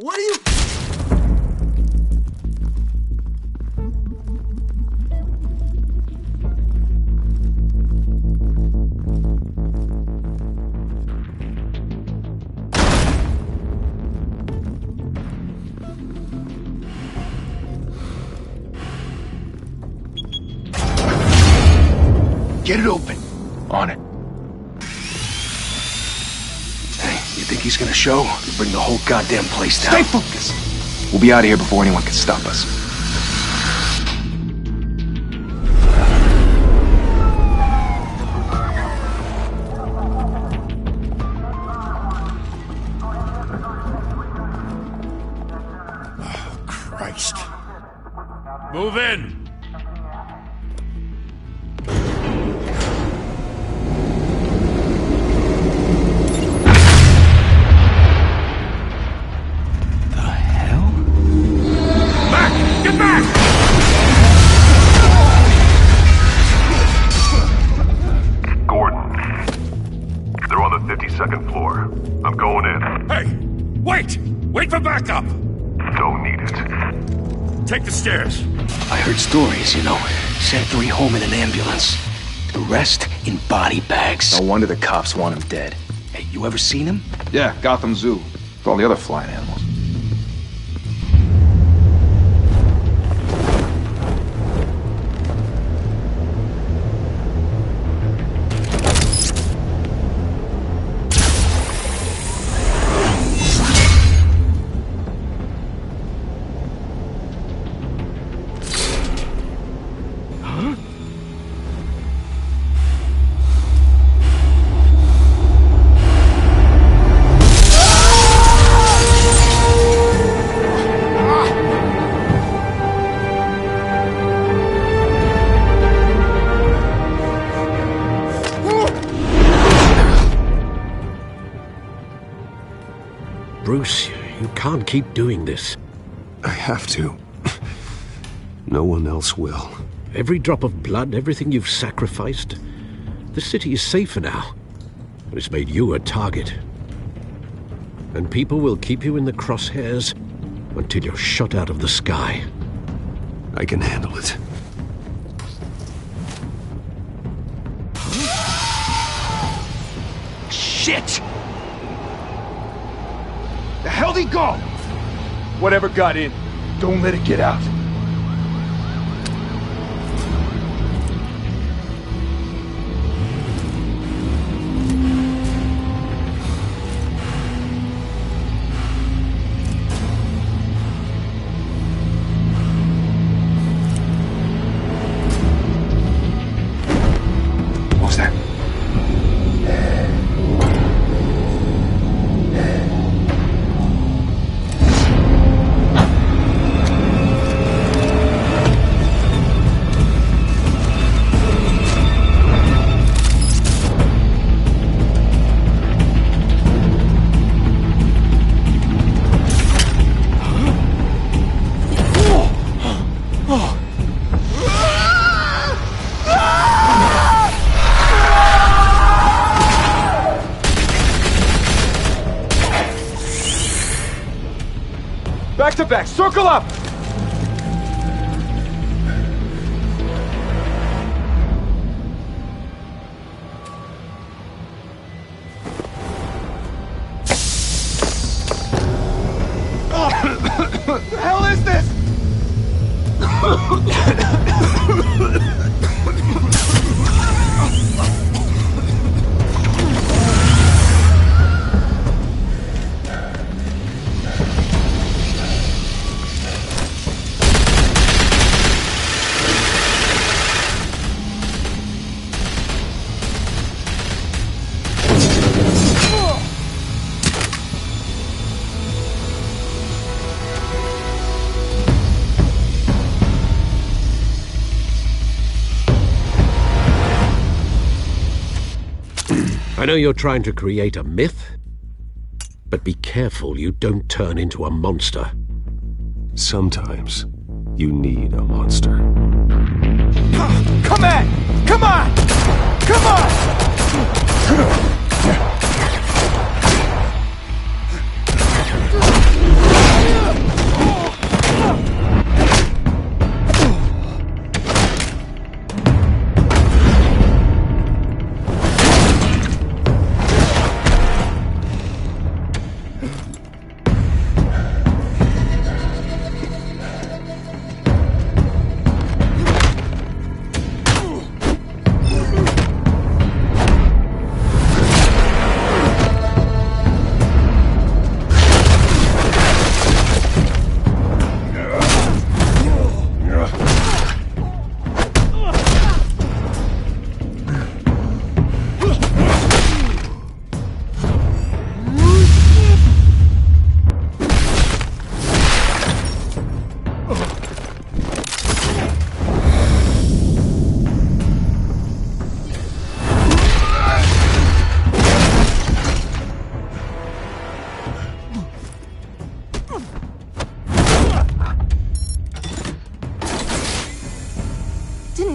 What are you... Get it open. On it. Hey, you think he's gonna show? He'll bring the whole goddamn place down. Stay focused. We'll be out of here before anyone can stop us. Oh, Christ. Move in! Second floor. I'm going in. Hey! Wait! Wait for backup! Don't need it. Take the stairs. I heard stories, you know. Sent 3 home in an ambulance. The rest in body bags. No wonder the cops want him dead. Hey, you ever seen him? Yeah, Gotham Zoo. With all the other flying animals. Bruce, you can't keep doing this. I have to. No one else will. Every drop of blood, everything you've sacrificed. The city is safer now. It's made you a target. And people will keep you in the crosshairs until you're shot out of the sky. I can handle it. Shit! The hell'd he go? Whatever got in, don't let it get out. What was that? Back to back, circle up! What the hell is this? I know you're trying to create a myth, but be careful you don't turn into a monster. Sometimes you need a monster. Come on! Come on! Come on!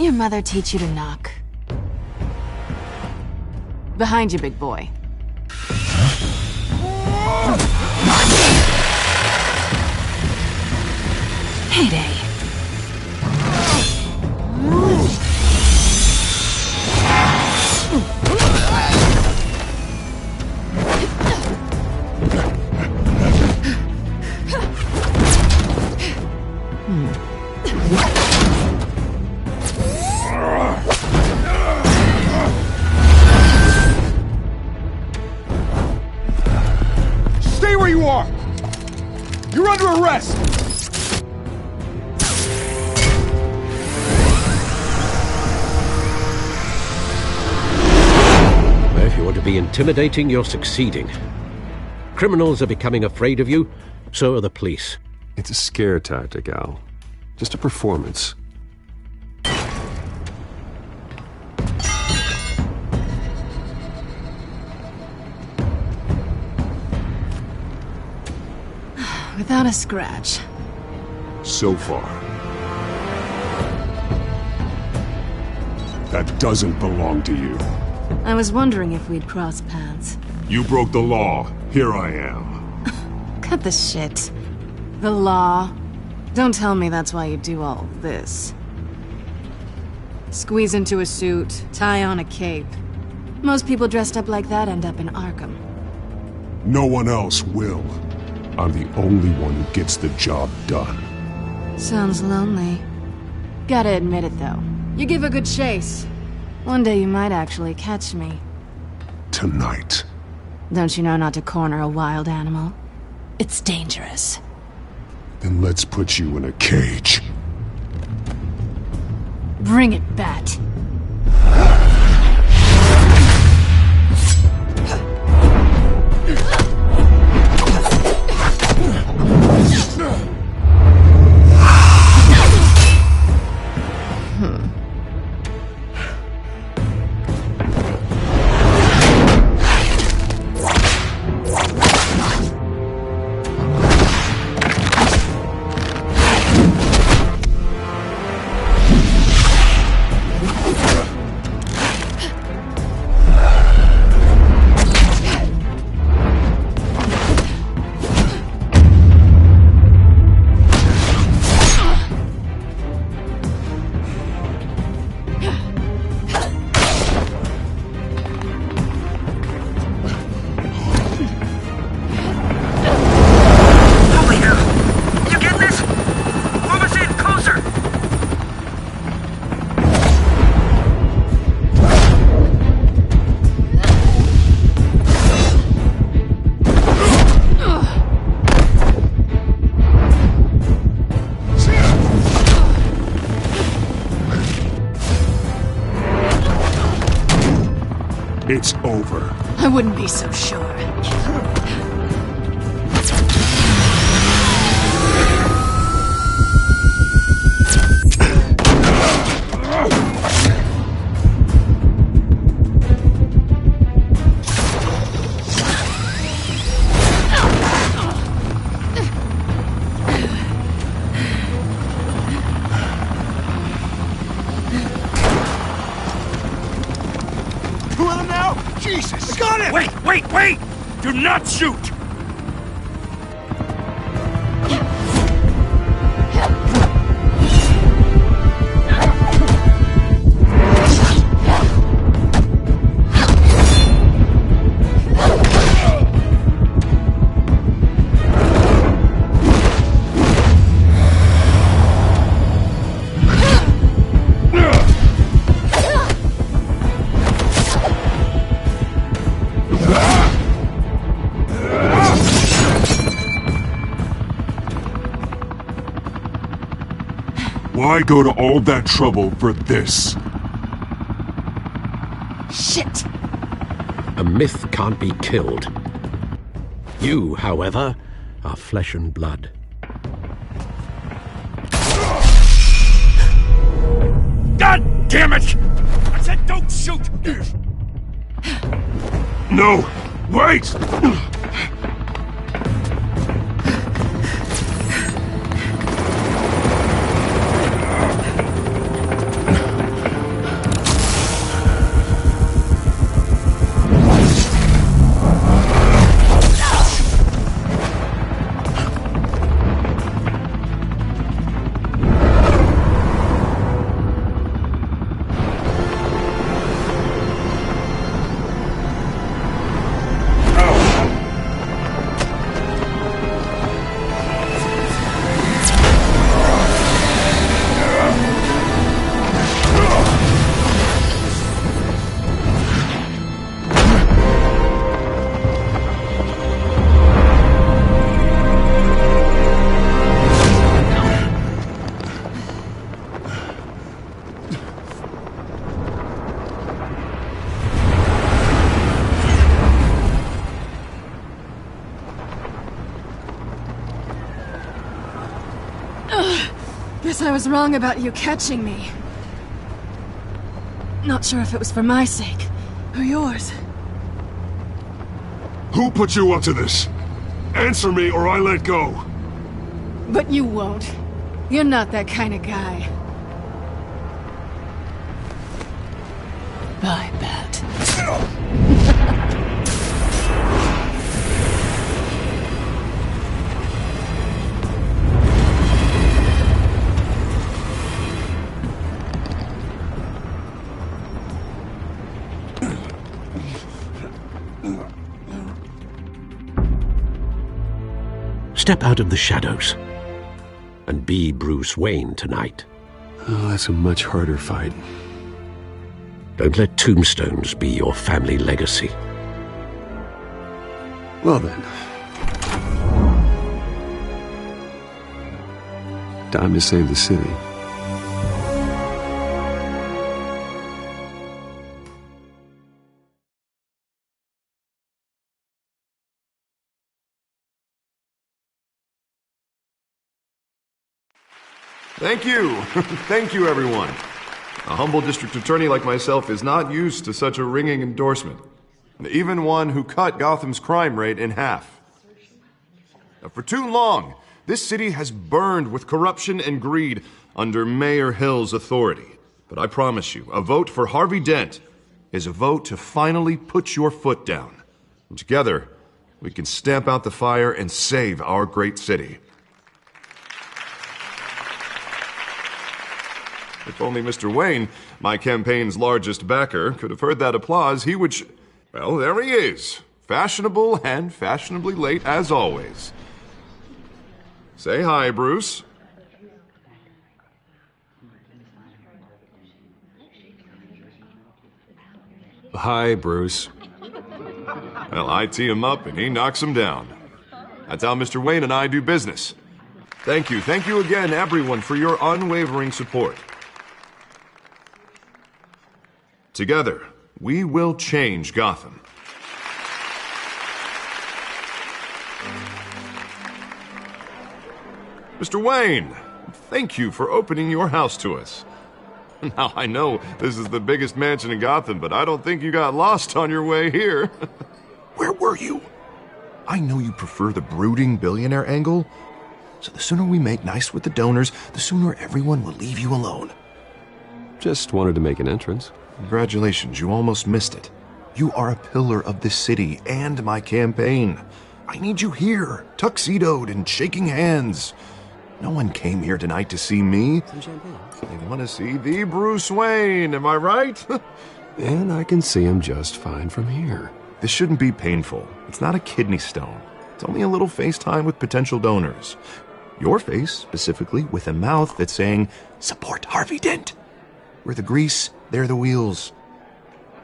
your mother teach you to knock? Behind you, big boy. Heyday. Stay where you are! You're under arrest! If you want to be intimidating, you're succeeding. Criminals are becoming afraid of you, so are the police. It's a scare tactic, Al. Just a performance. Without a scratch. So far. That doesn't belong to you. I was wondering if we'd cross paths. You broke the law. Here I am. Cut the shit. The law. Don't tell me that's why you do all this. Squeeze into a suit, tie on a cape. Most people dressed up like that end up in Arkham. No one else will. I'm the only one who gets the job done. Sounds lonely. Gotta admit it, though. You give a good chase. One day you might actually catch me. Tonight. Don't you know not to corner a wild animal? It's dangerous. Then let's put you in a cage. Bring it, Bat. It's over. I wouldn't be so sure. Jesus! Got it! Wait! Do not shoot! Why go to all that trouble for this? Shit! A myth can't be killed. You, however, are flesh and blood. God damn it! I said don't shoot! No! Wait! Guess I was wrong about you catching me. Not sure if it was for my sake, or yours. Who put you up to this? Answer me or I let go. But you won't. You're not that kind of guy. Bye, Bat. Step out of the shadows and be Bruce Wayne tonight. Oh, that's a much harder fight. Don't let tombstones be your family legacy. Well then. Time to save the city. Thank you. Thank you, everyone. A humble district attorney like myself is not used to such a ringing endorsement. Even one who cut Gotham's crime rate in half. For too long, this city has burned with corruption and greed under Mayor Hill's authority. But I promise you, a vote for Harvey Dent is a vote to finally put your foot down. And together, we can stamp out the fire and save our great city. If only Mr. Wayne, my campaign's largest backer, could have heard that applause, he would well, there he is. Fashionable and fashionably late as always. Say hi, Bruce. Hi, Bruce. Well, I tee him up and he knocks him down. That's how Mr. Wayne and I do business. Thank you again, everyone, for your unwavering support. Together, we will change Gotham. Mr. Wayne, thank you for opening your house to us. Now, I know this is the biggest mansion in Gotham, but I don't think you got lost on your way here. Where were you? I know you prefer the brooding billionaire angle, so the sooner we make nice with the donors, the sooner everyone will leave you alone. Just wanted to make an entrance. Congratulations, you almost missed it. You are a pillar of this city and my campaign. I need you here, tuxedoed and shaking hands. No one came here tonight to see me. Some champagne. They want to see the Bruce Wayne, am I right? And I can see him just fine from here. This shouldn't be painful. It's not a kidney stone. It's only a little FaceTime with potential donors. Your face, specifically, with a mouth that's saying, support Harvey Dent. We're the grease, they're the wheels.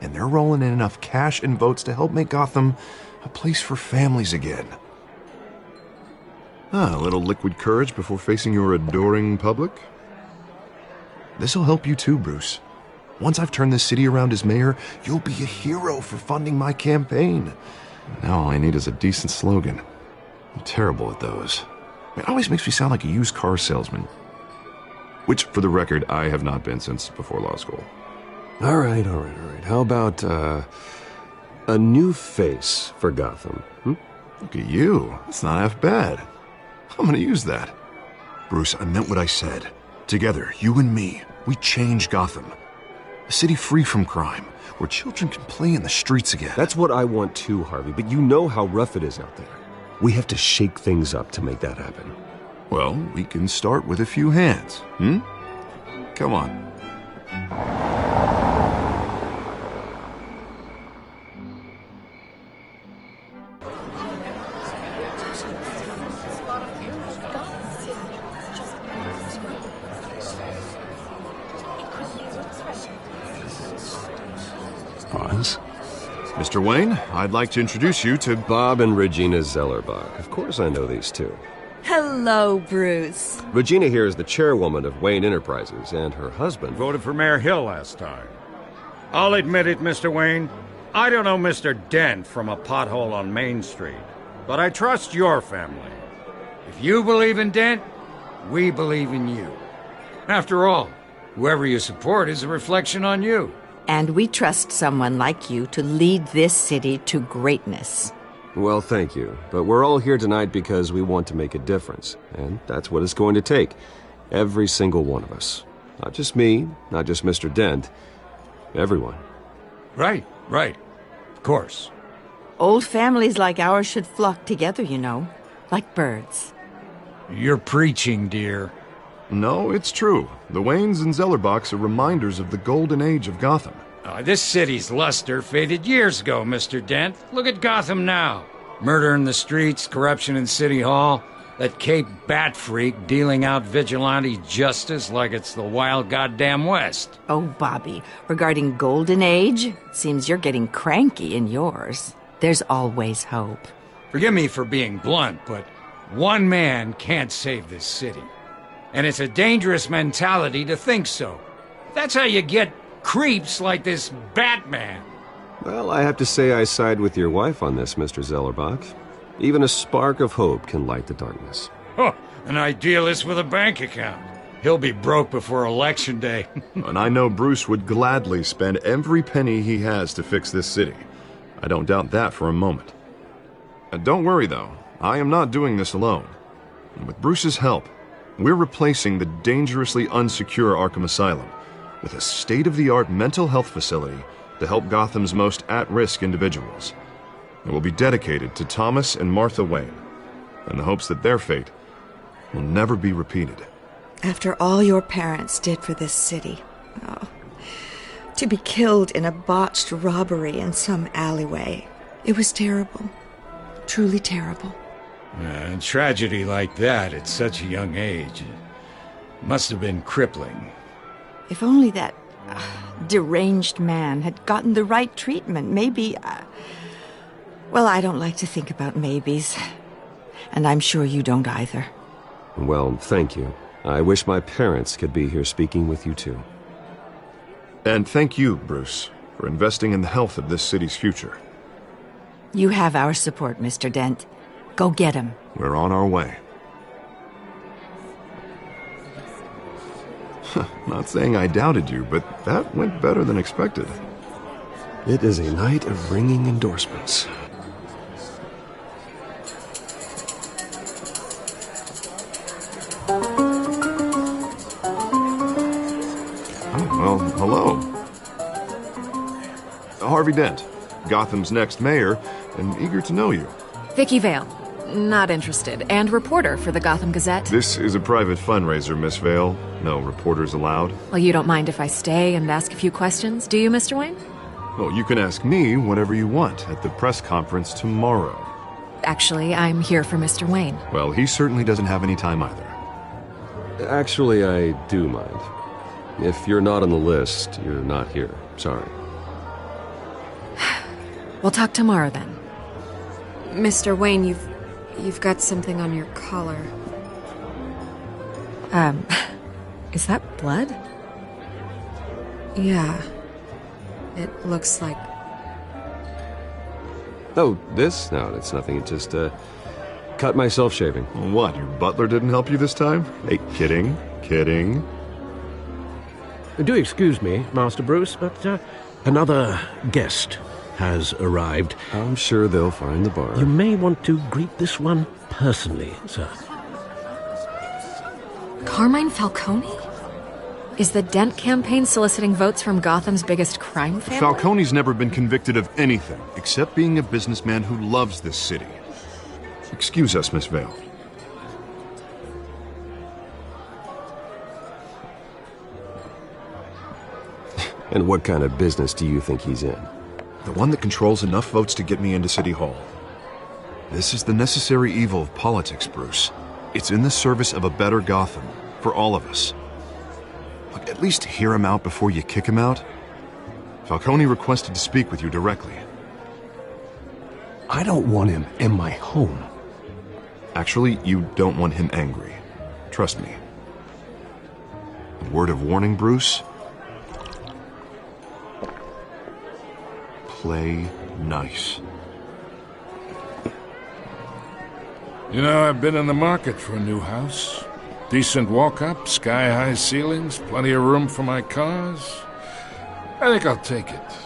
And they're rolling in enough cash and votes to help make Gotham a place for families again. A little liquid courage before facing your adoring public. This'll help you too, Bruce. Once I've turned this city around as mayor, you'll be a hero for funding my campaign. Now all I need is a decent slogan. I'm terrible at those. It always makes me sound like a used car salesman. Which, for the record, I have not been since before law school. All right. How about, a new face for Gotham? Look at you. That's not half bad. I'm gonna use that. Bruce, I meant what I said. Together, you and me, we change Gotham. A city free from crime, where children can play in the streets again. That's what I want too, Harvey, but you know how rough it is out there. We have to shake things up to make that happen. Well, we can start with a few hands, Come on. Pause. Mr. Wayne, I'd like to introduce you to Bob and Regina Zellerbach. Of course I know these two. Hello, Bruce. Regina here is the chairwoman of Wayne Enterprises, and her husband Voted for Mayor Hill last time. I'll admit it, Mr. Wayne. I don't know Mr. Dent from a pothole on Main Street, but I trust your family. If you believe in Dent, we believe in you. After all, whoever you support is a reflection on you. And we trust someone like you to lead this city to greatness. Well, thank you. But we're all here tonight because we want to make a difference. And that's what it's going to take. Every single one of us. Not just me, not just Mr. Dent. Everyone. Right. Of course. Old families like ours should flock together, you know. Like birds. You're preaching, dear. No, it's true. The Waynes and Zellerbachs are reminders of the golden age of Gotham. This city's luster faded years ago, Mr. Dent. Look at Gotham now. Murder in the streets, corruption in City Hall, that Cape Bat freak dealing out vigilante justice like it's the wild goddamn West. Oh, Bobby, regarding Golden Age, it seems you're getting cranky in yours. There's always hope. Forgive me for being blunt, but one man can't save this city. And it's a dangerous mentality to think so. That's how you get creeps like this Batman. Well, I have to say I side with your wife on this, Mr. Zellerbach. Even a spark of hope can light the darkness. Oh, an idealist with a bank account. He'll be broke before Election Day. And I know Bruce would gladly spend every penny he has to fix this city. I don't doubt that for a moment. Don't worry, though. I am not doing this alone. And with Bruce's help, we're replacing the dangerously unsecure Arkham Asylum with a state-of-the-art mental health facility to help Gotham's most at-risk individuals. It will be dedicated to Thomas and Martha Wayne, in the hopes that their fate will never be repeated. After all your parents did for this city, to be killed in a botched robbery in some alleyway, it was terrible. Truly terrible. A tragedy like that at such a young age must have been crippling. If only that deranged man had gotten the right treatment, maybe... Well, I don't like to think about maybes. And I'm sure you don't either. Well, thank you. I wish my parents could be here speaking with you too. And thank you, Bruce, for investing in the health of this city's future. You have our support, Mr. Dent. Go get him. We're on our way. Not saying I doubted you, but that went better than expected. It is a night of ringing endorsements. Well, hello. Harvey Dent, Gotham's next mayor, and eager to know you. Vicky Vale. Not interested. And reporter for the Gotham Gazette. This is a private fundraiser, Miss Vale. No reporters allowed. Well, you don't mind if I stay and ask a few questions, do you, Mr. Wayne? Well, you can ask me whatever you want at the press conference tomorrow. Actually, I'm here for Mr. Wayne. Well, he certainly doesn't have any time either. Actually, I do mind. If you're not on the list, you're not here. Sorry. We'll talk tomorrow then. Mr. Wayne, you've got something on your collar. Is that blood? Yeah. It looks like... Oh, this? No, it's nothing. It just, cut myself shaving. What, your butler didn't help you this time? Hey, kidding. Do excuse me, Master Bruce, but another guest has arrived. I'm sure they'll find the bar. You may want to greet this one personally, sir. Carmine Falcone? Is the Dent campaign soliciting votes from Gotham's biggest crime family? Falcone's never been convicted of anything except being a businessman who loves this city. Excuse us, Miss Vale. And what kind of business do you think he's in? The one that controls enough votes to get me into City Hall. This is the necessary evil of politics, Bruce. It's in the service of a better Gotham, for all of us. Look, at least hear him out before you kick him out. Falcone requested to speak with you directly. I don't want him in my home. Actually, you don't want him angry. Trust me. A word of warning, Bruce. Play nice. You know, I've been in the market for a new house. Decent walk-up, sky-high ceilings, plenty of room for my cars. I think I'll take it.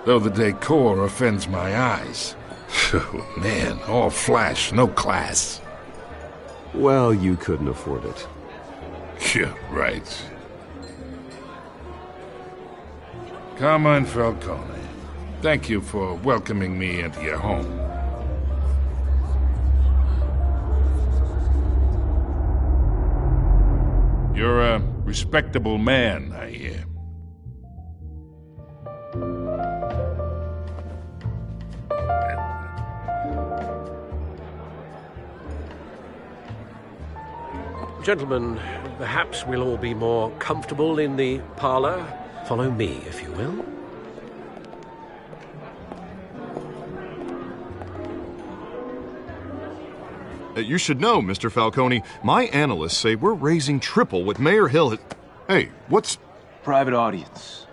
Though the decor offends my eyes. Oh, man, all flash, no class. Well, you couldn't afford it. Yeah, right. Carmine Falcone, thank you for welcoming me into your home. You're a respectable man, I hear. Gentlemen, perhaps we'll all be more comfortable in the parlor. Follow me, if you will. You should know, Mr. Falcone, my analysts say we're raising triple what Mayor Hill. Hey, what's... Private audience.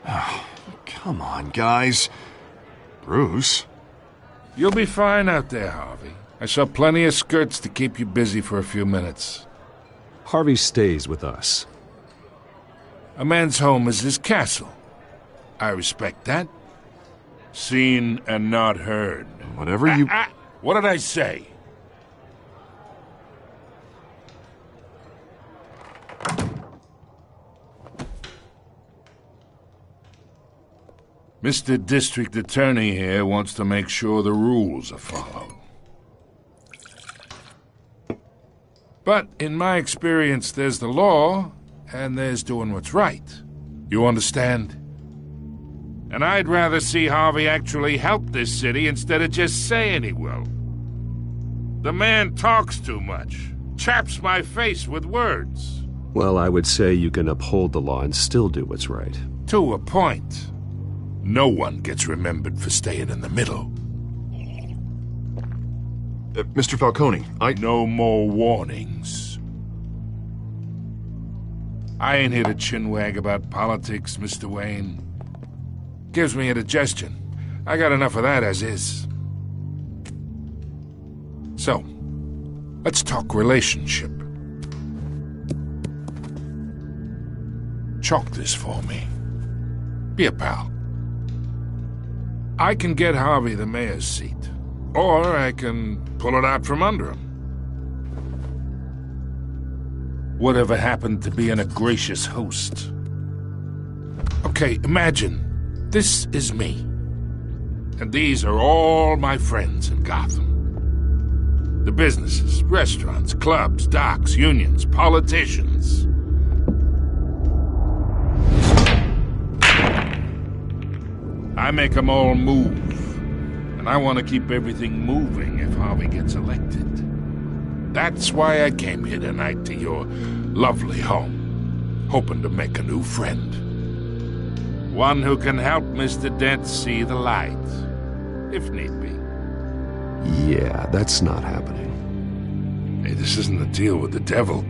Oh, come on, guys. Bruce? You'll be fine out there, Harvey. I saw plenty of skirts to keep you busy for a few minutes. Harvey stays with us. A man's home is his castle. I respect that. Seen and not heard. Whatever you... What did I say? Mr. District Attorney here wants to make sure the rules are followed. But in my experience, there's the law, and there's doing what's right. You understand? And I'd rather see Harvey actually help this city instead of just saying he will. The man talks too much, chaps my face with words. Well, I would say you can uphold the law and still do what's right. To a point. No one gets remembered for staying in the middle. Mr. Falcone, No more warnings. I ain't here to chinwag about politics, Mr. Wayne. Gives me indigestion. I got enough of that as is. So, let's talk relationship. Chalk this for me. Be a pal. I can get Harvey the mayor's seat. Or I can pull it out from under him. Whatever happened to being a gracious host? Okay, imagine, this is me. And these are all my friends in Gotham. The businesses, restaurants, clubs, docks, unions, politicians. I make them all move. And I want to keep everything moving if Harvey gets elected. That's why I came here tonight to your lovely home, hoping to make a new friend. One who can help Mr. Dent see the light, if need be. Yeah, that's not happening. Hey, this isn't a deal with the devil.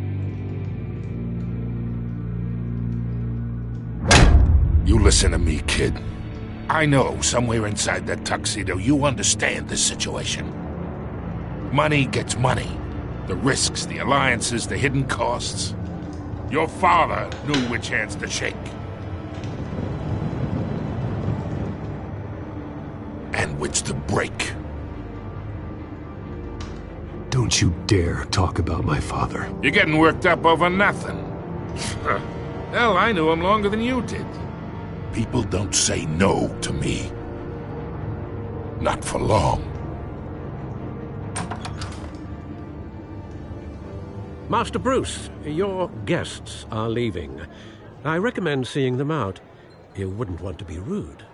You listen to me, kid. I know, somewhere inside that tuxedo, you understand this situation. Money gets money. The risks, the alliances, the hidden costs. Your father knew which hands to shake. And which to break. Don't you dare talk about my father. You're getting worked up over nothing. Hell, I knew him longer than you did. People don't say no to me. Not for long. Master Bruce, your guests are leaving. I recommend seeing them out. You wouldn't want to be rude.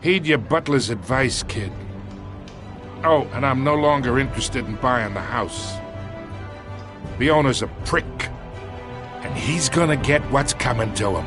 Heed your butler's advice, kid. Oh, and I'm no longer interested in buying the house. The owner's a prick. And he's gonna get what's coming to him.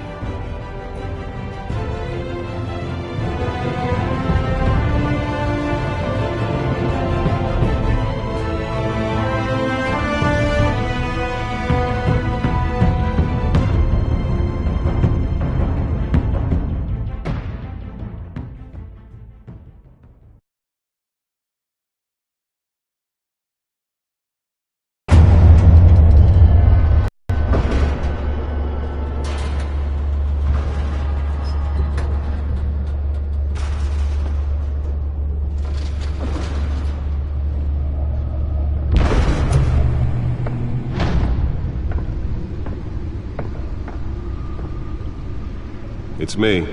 It's me.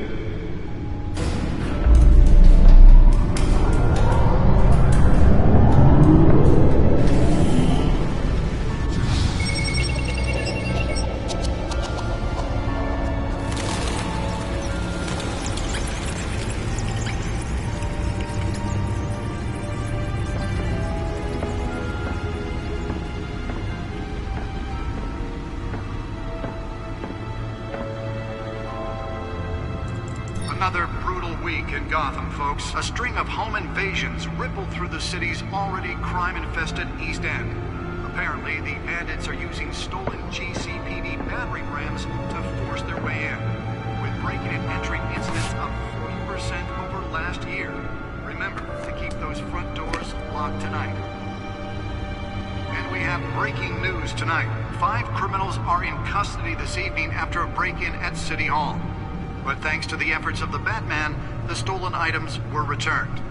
Another brutal week in Gotham, folks. A string of home invasions rippled through the city's already crime-infested East End. Apparently, the bandits are using stolen GCPD battering rams to force their way in, with breaking and entering incidents up 40% over last year. Remember to keep those front doors locked tonight. And we have breaking news tonight. 5 criminals are in custody this evening after a break-in at City Hall. But thanks to the efforts of the Batman, the stolen items were returned.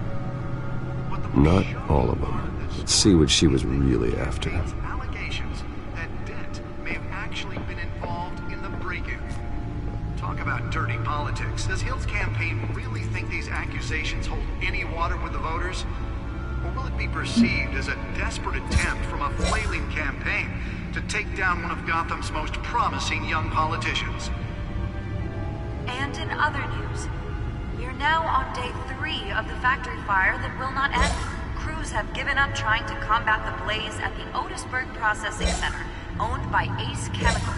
Not all of them. Let's see what she was really after. Allegations that Dent may have actually been involved in the break-in. Talk about dirty politics. Does Hill's campaign really think these accusations hold any water with the voters? Or will it be perceived as a desperate attempt from a flailing campaign to take down one of Gotham's most promising young politicians? And in other news, we're now on day 3 of the factory fire that will not end. Crews have given up trying to combat the blaze at the Otisburg Processing Center, owned by Ace Chemical.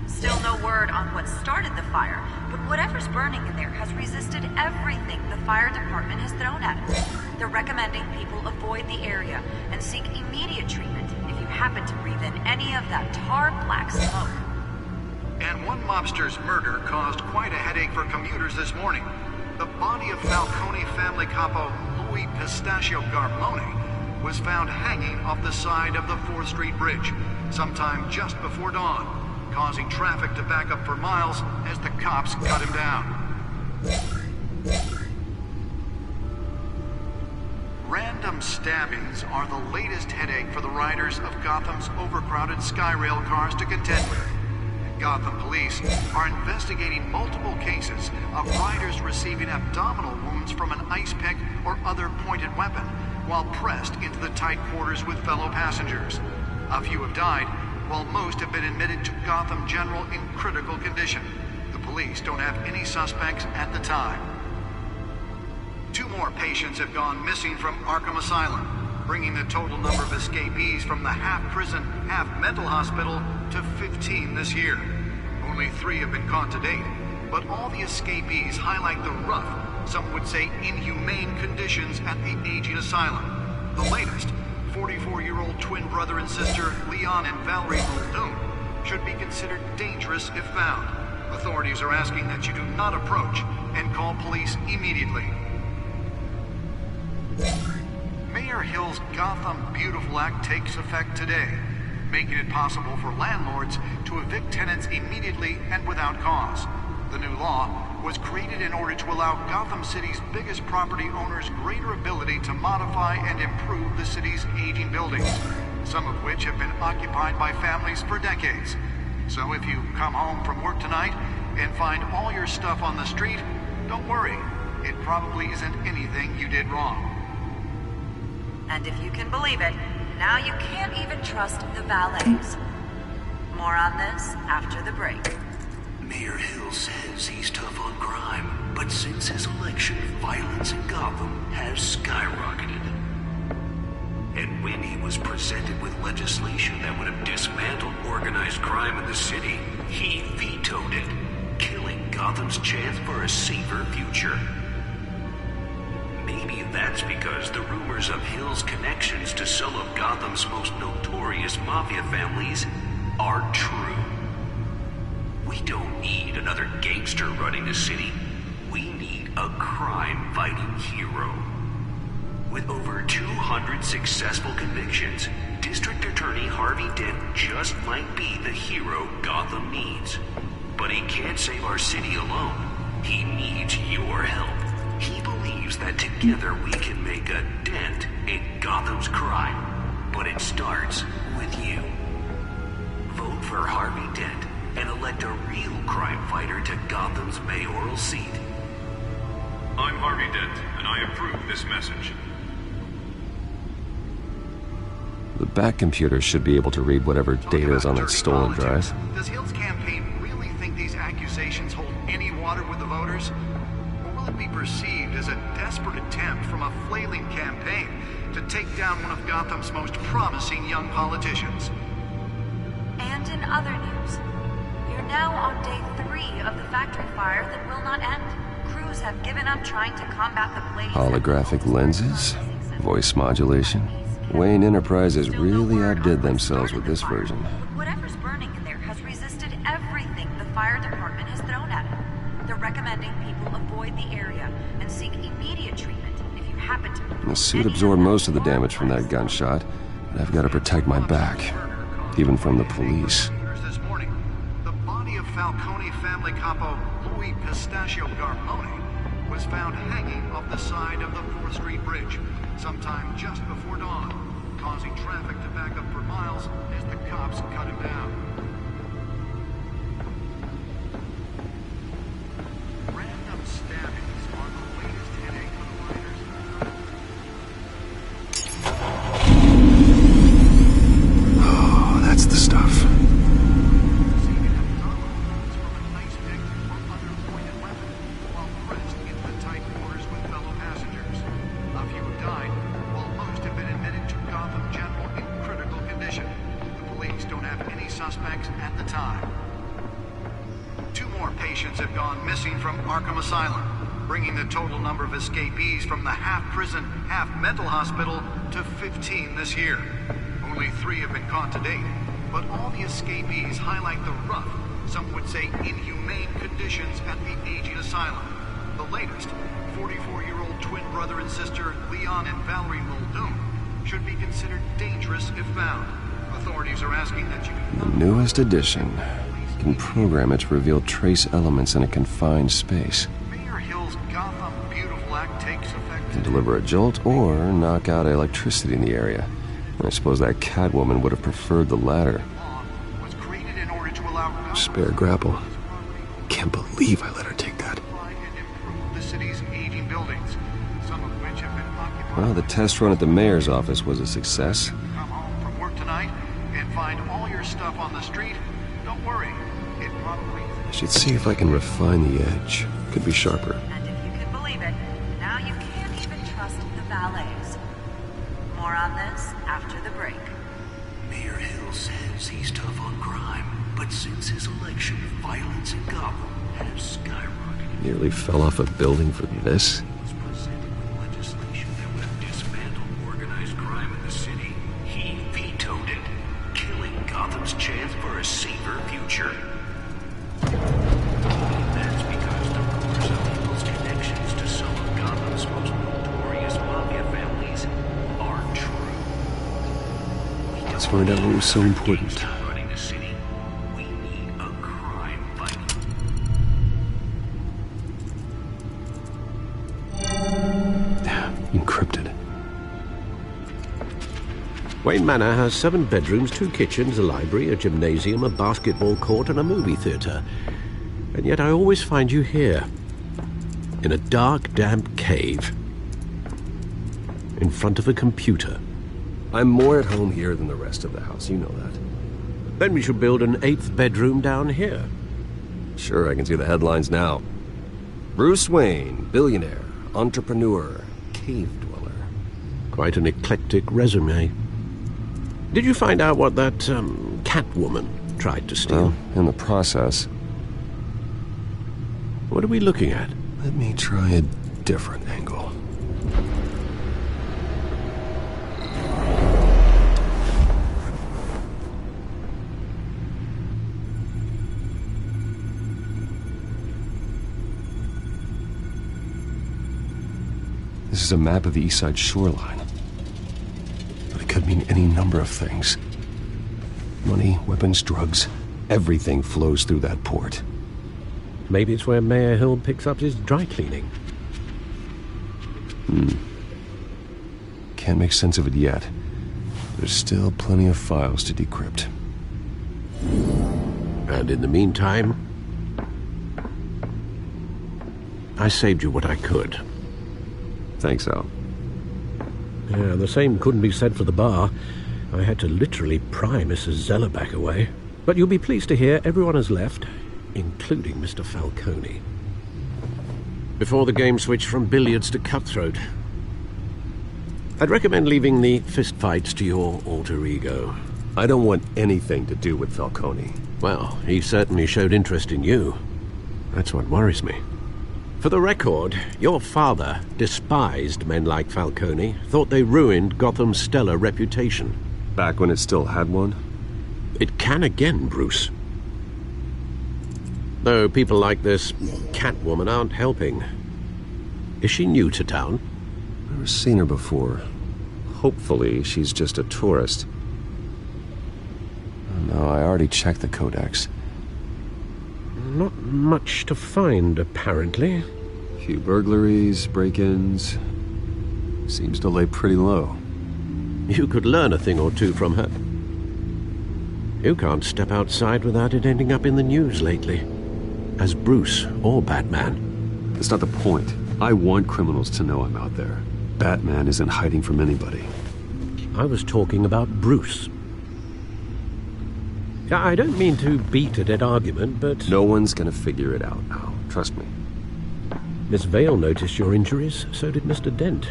Still no word on what started the fire, but whatever's burning in there has resisted everything the fire department has thrown at it. They're recommending people avoid the area and seek immediate treatment if you happen to breathe in any of that tar black smoke. And one mobster's murder caused quite a headache for commuters this morning. The body of Falcone family capo Louis Pistachio Garmone was found hanging off the side of the 4th Street Bridge sometime just before dawn, causing traffic to back up for miles as the cops cut him down. Random stabbings are the latest headache for the riders of Gotham's overcrowded Skyrail cars to contend with. Gotham police are investigating multiple cases of riders receiving abdominal wounds from an ice pick or other pointed weapon while pressed into the tight quarters with fellow passengers. A few have died, while most have been admitted to Gotham General in critical condition. The police don't have any suspects at the time. 2 more patients have gone missing from Arkham Asylum, bringing the total number of escapees from the half-prison, half-mental hospital to 15 this year. Only 3 have been caught to date, but all the escapees highlight the rough, some would say inhumane conditions at the aging asylum. The latest, 44-year-old twin brother and sister Leon and Valerie Muldoon, should be considered dangerous if found. Authorities are asking that you do not approach and call police immediately. Mayor Hill's Gotham Beautiful Act takes effect today, making it possible for landlords to evict tenants immediately and without cause. The new law was created in order to allow Gotham City's biggest property owners greater ability to modify and improve the city's aging buildings, some of which have been occupied by families for decades. So if you come home from work tonight and find all your stuff on the street, don't worry. It probably isn't anything you did wrong. And if you can believe it, now you can't even trust the valets. More on this after the break. Mayor Hill says he's tough on crime, but since his election, violence in Gotham has skyrocketed. And when he was presented with legislation that would have dismantled organized crime in the city, he vetoed it, killing Gotham's chance for a safer future. Maybe that's because the rumors of Hill's connections to some of Gotham's most notorious mafia families are true. We don't need another gangster running the city. We need a crime-fighting hero. With over 200 successful convictions, District Attorney Harvey Dent just might be the hero Gotham needs. But he can't save our city alone. He needs your help. He believes that together we can make a dent in Gotham's crime. But it starts with you. Vote for Harvey Dent and elect a real crime fighter to Gotham's mayoral seat. I'm Harvey Dent, and I approve this message. The back computer should be able to read whatever data is on that stolen drive. Does Hill's campaign really think these accusations hold any water with the voters? Or will it be perceived as a desperate attempt from a flailing campaign to take down one of Gotham's most promising young politicians? And in other news, you're now on day 3 of the factory fire that will not end. Crews have given up trying to combat the blaze. Holographic lenses? Voice modulation? Wayne Enterprises really outdid themselves with this version. Whatever's burning in there has resisted everything the fire department has thrown at it. They're recommending people avoid the area and seek immediate treatment if you happen to. The suit absorbed most of the damage from that gunshot, but I've got to protect my back, even from the police. This morning, the body of Falcone family capo Louis Pistachio Garmone was found hanging off the side of the 4th Street Bridge sometime just before dawn, causing traffic to back up for miles as the cops cut him down. Random stabbings are the latest headache for the writers. Oh, that's the stuff. Arkham Asylum, bringing the total number of escapees from the half-prison, half-mental hospital to 15 this year. Only 3 have been caught to date, but all the escapees highlight the rough, some would say inhumane conditions at the aging asylum. The latest, 44-year-old twin brother and sister Leon and Valerie Muldoon, should be considered dangerous if found. Authorities are asking that you... Newest edition. Can program it to reveal trace elements in a confined space. Mayor Hill's Gotham Beautiful Act takes effect. Can deliver a jolt or knock out electricity in the area. I suppose that Catwoman would have preferred the latter. Was created in order to allow Spare grapple. Can't believe I let her take that. The city's aging buildings, some of which have been occupied. Well, the test run at the mayor's office was a success. Come home from work tonight and find all your stuff on the street. Don't worry. I should see if I can refine the edge. Could be sharper. And if you can believe it, now you can't even trust the valets. More on this after the break. Mayor Hill says he's tough on crime, but since his election, violence in Gotham has skyrocketed. Nearly fell off a building for this. He was presented with legislation that would dismantle organized crime in the city. He vetoed it, killing Gotham's chance for a safer future. That's because the rumors of Hill's connections to some of Gotham's most notorious mafia families are true. Let's find out what was so important. Running the city, we need a crime fighter. Encrypted. Wayne Manor has 7 bedrooms, 2 kitchens, a library, a gymnasium, a basketball court, and a movie theater. And yet I always find you here, in a dark, damp cave, in front of a computer. I'm more at home here than the rest of the house, you know that. Then we should build an 8th bedroom down here. Sure, I can see the headlines now. Bruce Wayne, billionaire, entrepreneur, cave dweller. Quite an eclectic resume. Did you find out what that, Catwoman tried to steal? Well, in the process. What are we looking at? Let me try a different angle. This is a map of the East Side shoreline. But it could mean any number of things. Money, weapons, drugs, everything flows through that port. Maybe it's where Mayor Hill picks up his dry cleaning. Can't make sense of it yet. There's still plenty of files to decrypt. And in the meantime, I saved you what I could. Thanks, Al. Yeah, the same couldn't be said for the bar. I had to literally pry Mrs. Zellerbach away. But you'll be pleased to hear everyone has left, including Mr. Falcone. Before the game switched from billiards to cutthroat. I'd recommend leaving the fistfights to your alter ego. I don't want anything to do with Falcone. Well, he certainly showed interest in you. That's what worries me. For the record, your father despised men like Falcone, thought they ruined Gotham's stellar reputation. Back when it still had one? It can again, Bruce. Though people like this Catwoman aren't helping. Is she new to town? Never seen her before. Hopefully, she's just a tourist. No, I already checked the Codex. Not much to find, apparently. Few burglaries, break-ins. Seems to lay pretty low. You could learn a thing or two from her. You can't step outside without it ending up in the news lately. As Bruce or Batman. That's not the point. I want criminals to know I'm out there. Batman isn't hiding from anybody. I was talking about Bruce. I don't mean to beat a dead argument, but... No one's gonna figure it out now. Trust me. Miss Vale noticed your injuries, so did Mr. Dent.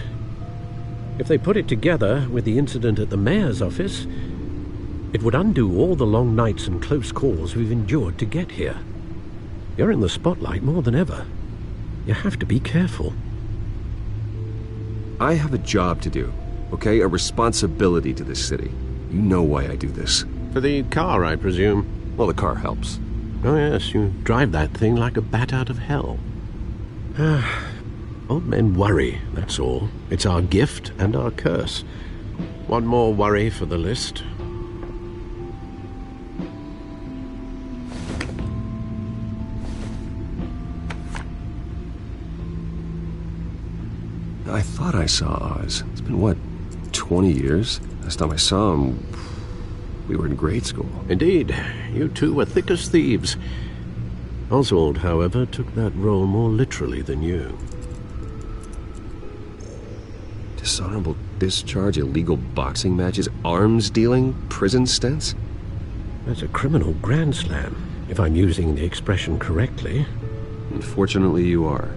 If they put it together with the incident at the mayor's office, it would undo all the long nights and close calls we've endured to get here. You're in the spotlight more than ever. You have to be careful. I have a job to do, okay? A responsibility to this city. You know why I do this. For the car, I presume. Well, the car helps. Oh, yes, you drive that thing like a bat out of hell. Old men worry, that's all. It's our gift and our curse. One more worry for the list. I thought I saw Oz. It's been, what, 20 years? Last time I saw him, we were in grade school. Indeed. You two were thick as thieves. Oswald, however, took that role more literally than you. Dishonorable discharge, illegal boxing matches, arms dealing, prison stints? That's a criminal grand slam, if I'm using the expression correctly. Unfortunately, you are.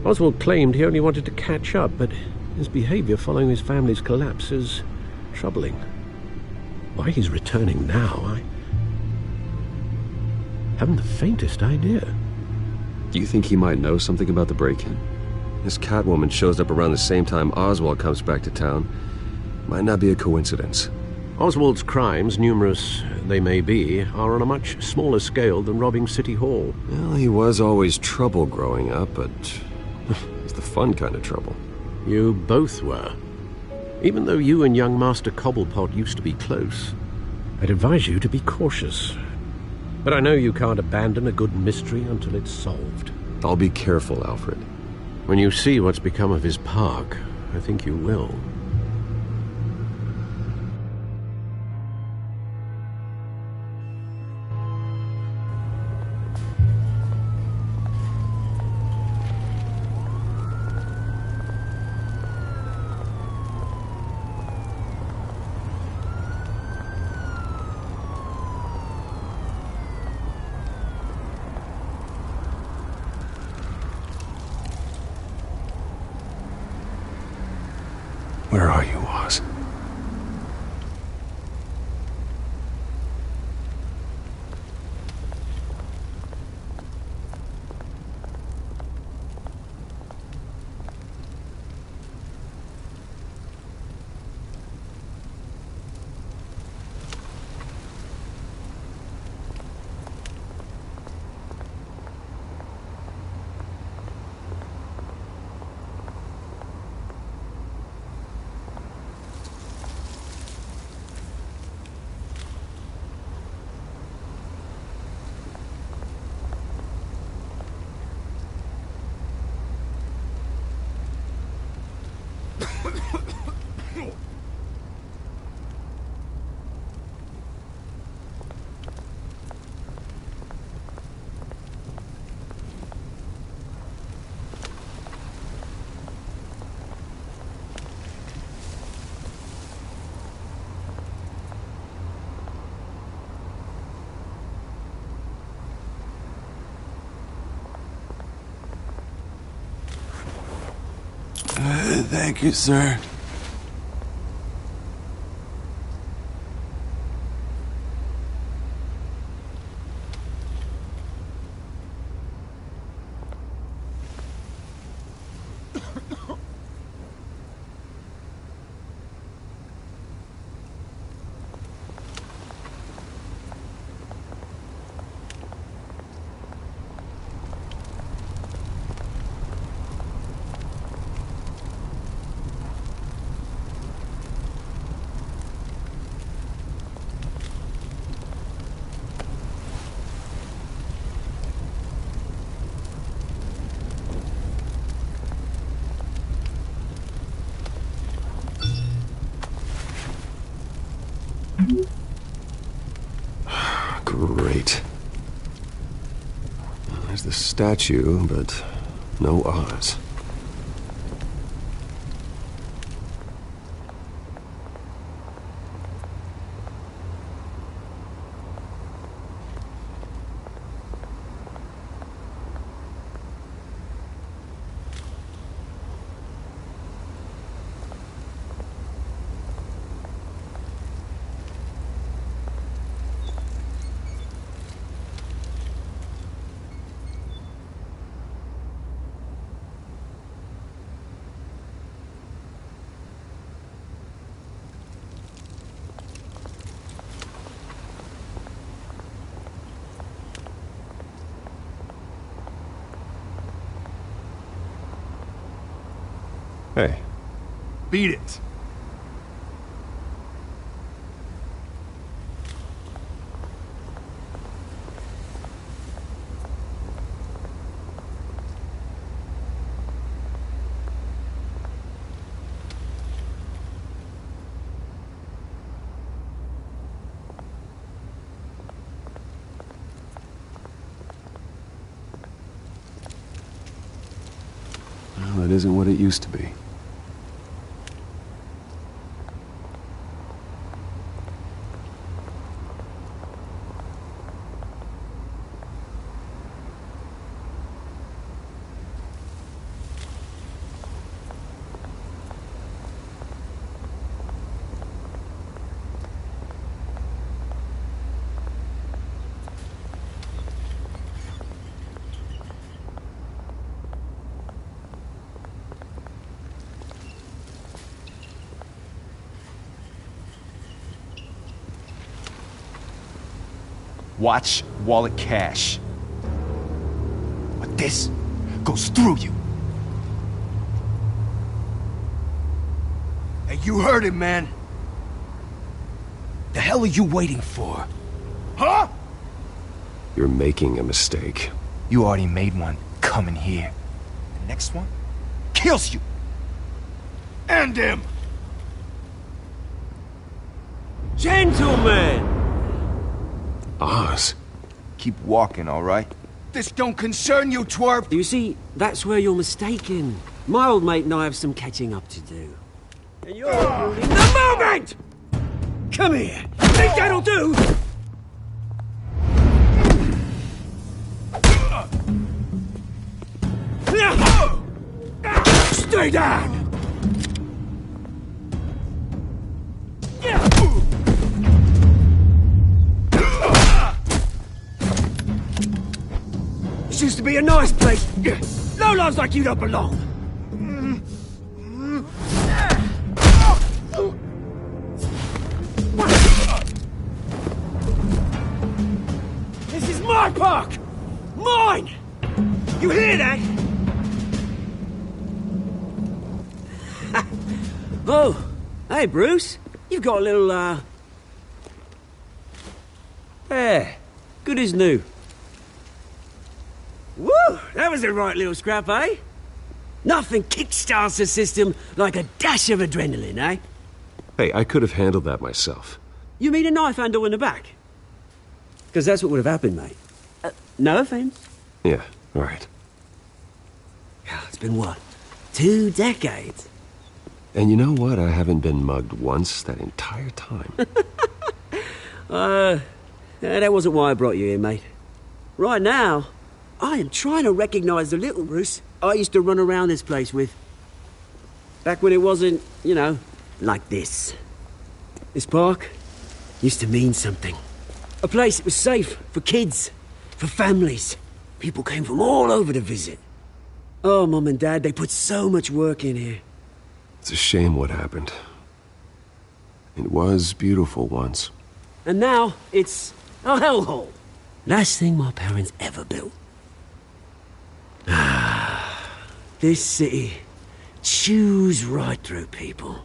Oswald claimed he only wanted to catch up, but his behavior following his family's collapse is troubling. Why he's returning now, I haven't the faintest idea. Do you think he might know something about the break-in? This Catwoman shows up around the same time Oswald comes back to town. Might not be a coincidence. Oswald's crimes, numerous they may be, are on a much smaller scale than robbing City Hall. Well, he was always trouble growing up, but it's the fun kind of trouble. You both were. Even though you and young Master Cobblepot used to be close, I'd advise you to be cautious. But I know you can't abandon a good mystery until it's solved. I'll be careful, Alfred. When you see what's become of his park, I think you will. Where are you, Oz? Thank you, sir. Great. There's the statue, but no Oz. Hey. Beat it. Well, it isn't what it used to be. Watch wallet cash. But this goes through you. Hey, you heard it, man. The hell are you waiting for? Huh? You're making a mistake. You already made one coming here. The next one kills you. End him! Gentlemen! Oz. Keep walking, all right? This don't concern you, twerp! You see, that's where you're mistaken. My old mate and I have some catching up to do. And you're ruining the moment! Come here! Think that'll do? Stay down! This used to be a nice place. Lowlifes like you don't belong. This is my park! Mine! You hear that? Oh, hey Bruce. You've got a little, yeah, good as new. Woo! That was a right little scrap, eh? Nothing kickstarts the system like a dash of adrenaline, eh? Hey, I could have handled that myself. You mean a knife handle in the back? Because that's what would have happened, mate. No offense. Yeah, all right. It's been what? 2 decades? And you know what? I haven't been mugged once that entire time. That wasn't why I brought you here, mate. Right now, I am trying to recognize the little Bruce I used to run around this place with. Back when it wasn't, you know, like this. This park used to mean something. A place that was safe for kids, for families. People came from all over to visit. Oh, Mum and Dad, they put so much work in here. It's a shame what happened. It was beautiful once. And now, it's a hellhole. Last thing my parents ever built. This city chews right through people.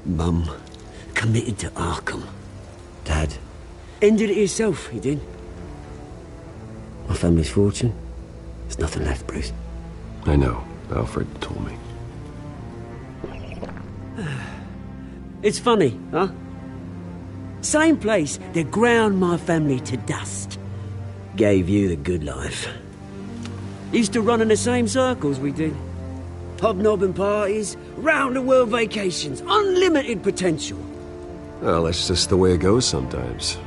Mum committed to Arkham. Dad ended it himself, he did. My family's fortune, there's nothing left, Bruce. I know. Alfred told me. It's funny, huh? Same place that ground my family to dust. Gave you the good life. Used to run in the same circles we did. Hobnobbing parties, round-the-world vacations, unlimited potential. Well, that's just the way it goes sometimes.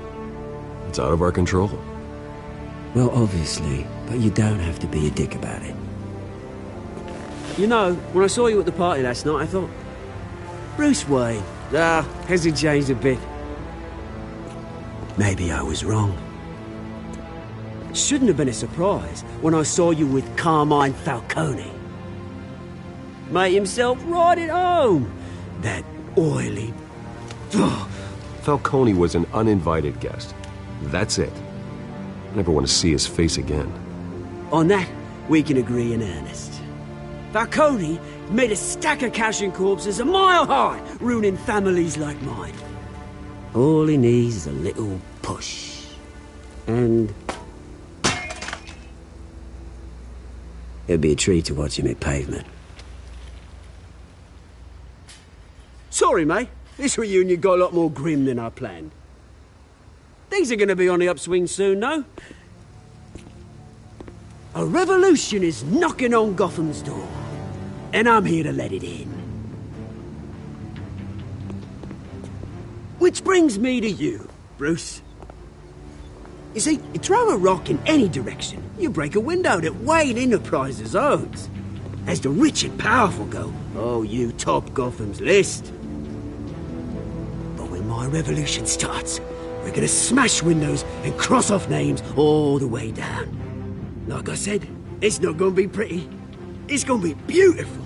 It's out of our control. Well, obviously, but you don't have to be a dick about it. You know, when I saw you at the party last night, I thought, Bruce Wayne. Has he changed a bit? Maybe I was wrong. Shouldn't have been a surprise when I saw you with Carmine Falcone. Made himself right at home. That oily... Falcone was an uninvited guest. That's it. I never want to see his face again. On that, we can agree in earnest. Falcone made a stack of cash and corpses a mile high, ruining families like mine. All he needs is a little push. And... it'd be a treat to watch him hit pavement. Sorry, mate. This reunion got a lot more grim than I planned. Things are going to be on the upswing soon, no? A revolution is knocking on Gotham's door. And I'm here to let it in. Which brings me to you, Bruce. You see, you throw a rock in any direction, you break a window that Wayne Enterprises owns. As the rich and powerful go, oh, you top Gotham's list. But when my revolution starts, we're gonna smash windows and cross off names all the way down. Like I said, it's not gonna be pretty. It's gonna be beautiful.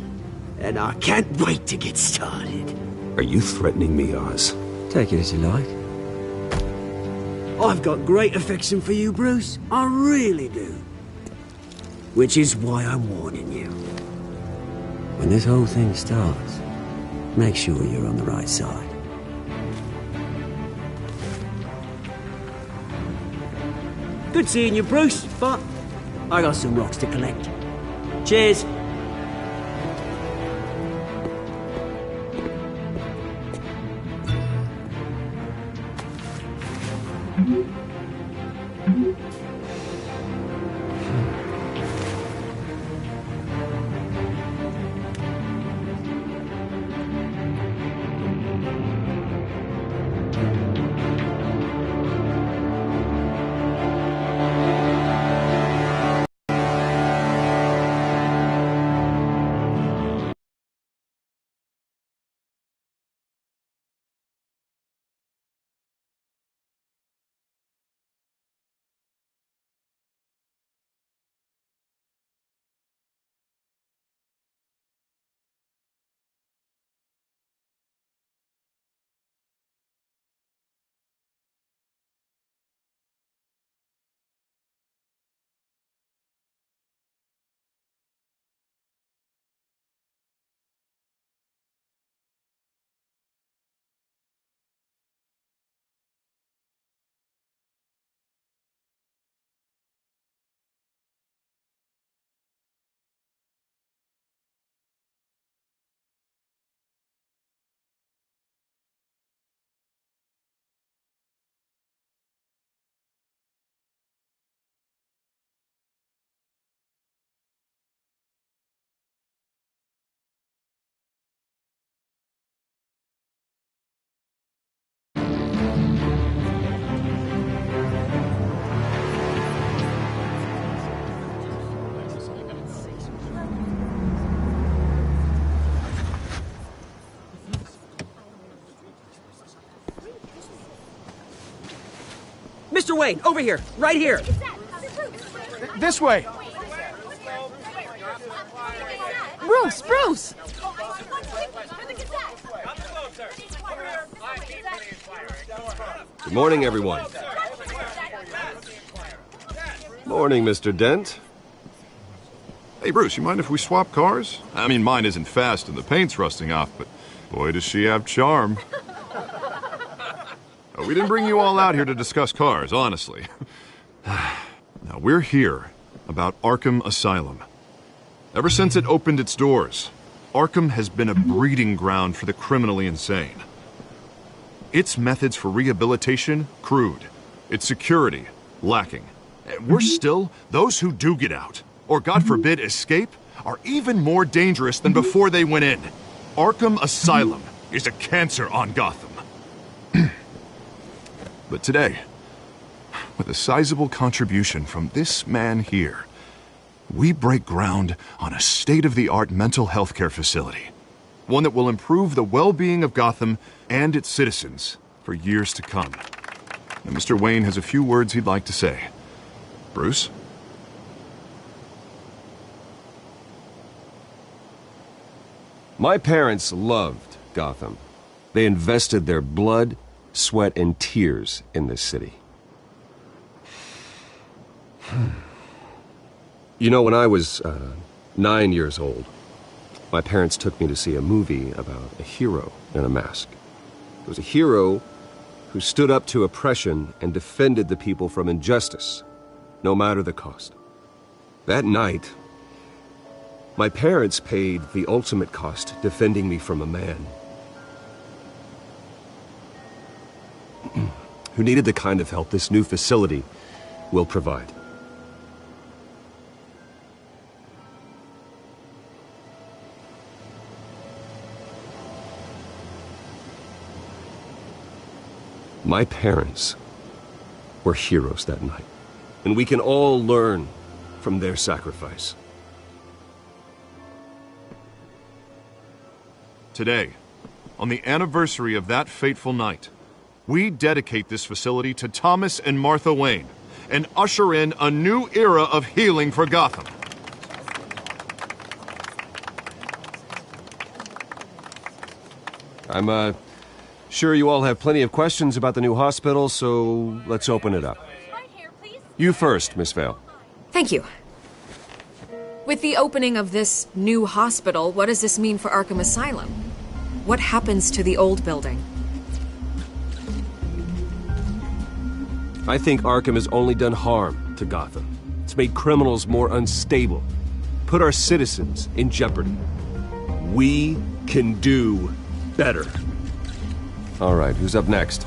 And I can't wait to get started. Are you threatening me, Oz? Take it as you like. I've got great affection for you, Bruce. I really do. Which is why I'm warning you. When this whole thing starts, make sure you're on the right side. Good seeing you, Bruce, but I got some rocks to collect. Cheers. Mr. Wayne, over here, right here. This way. Bruce! Good morning, everyone. Morning, Mr. Dent. Hey, Bruce, you mind if we swap cars? I mean, mine isn't fast and the paint's rusting off, but boy, does she have charm. We didn't bring you all out here to discuss cars, honestly. Now, we're here about Arkham Asylum. Ever since it opened its doors, Arkham has been a breeding ground for the criminally insane. Its methods for rehabilitation, crude. Its security, lacking. And worse still, those who do get out, or God forbid escape, are even more dangerous than before they went in. Arkham Asylum is a cancer on Gotham. But today, with a sizable contribution from this man here, we break ground on a state-of-the-art mental health care facility. One that will improve the well-being of Gotham and its citizens for years to come. And Mr. Wayne has a few words he'd like to say. Bruce? My parents loved Gotham. They invested their blood, sweat, and tears in this city. You know, when I was 9 years old, my parents took me to see a movie about a hero in a mask. It was a hero who stood up to oppression and defended the people from injustice, no matter the cost. That night, my parents paid the ultimate cost defending me from a man who needed the kind of help this new facility will provide. My parents were heroes that night, and we can all learn from their sacrifice. Today, on the anniversary of that fateful night, we dedicate this facility to Thomas and Martha Wayne and usher in a new era of healing for Gotham. I'm sure you all have plenty of questions about the new hospital, so let's open it up. You first, Miss Vale. Thank you. With the opening of this new hospital, what does this mean for Arkham Asylum? What happens to the old building? I think Arkham has only done harm to Gotham. It's made criminals more unstable, put our citizens in jeopardy. We can do better. All right, who's up next?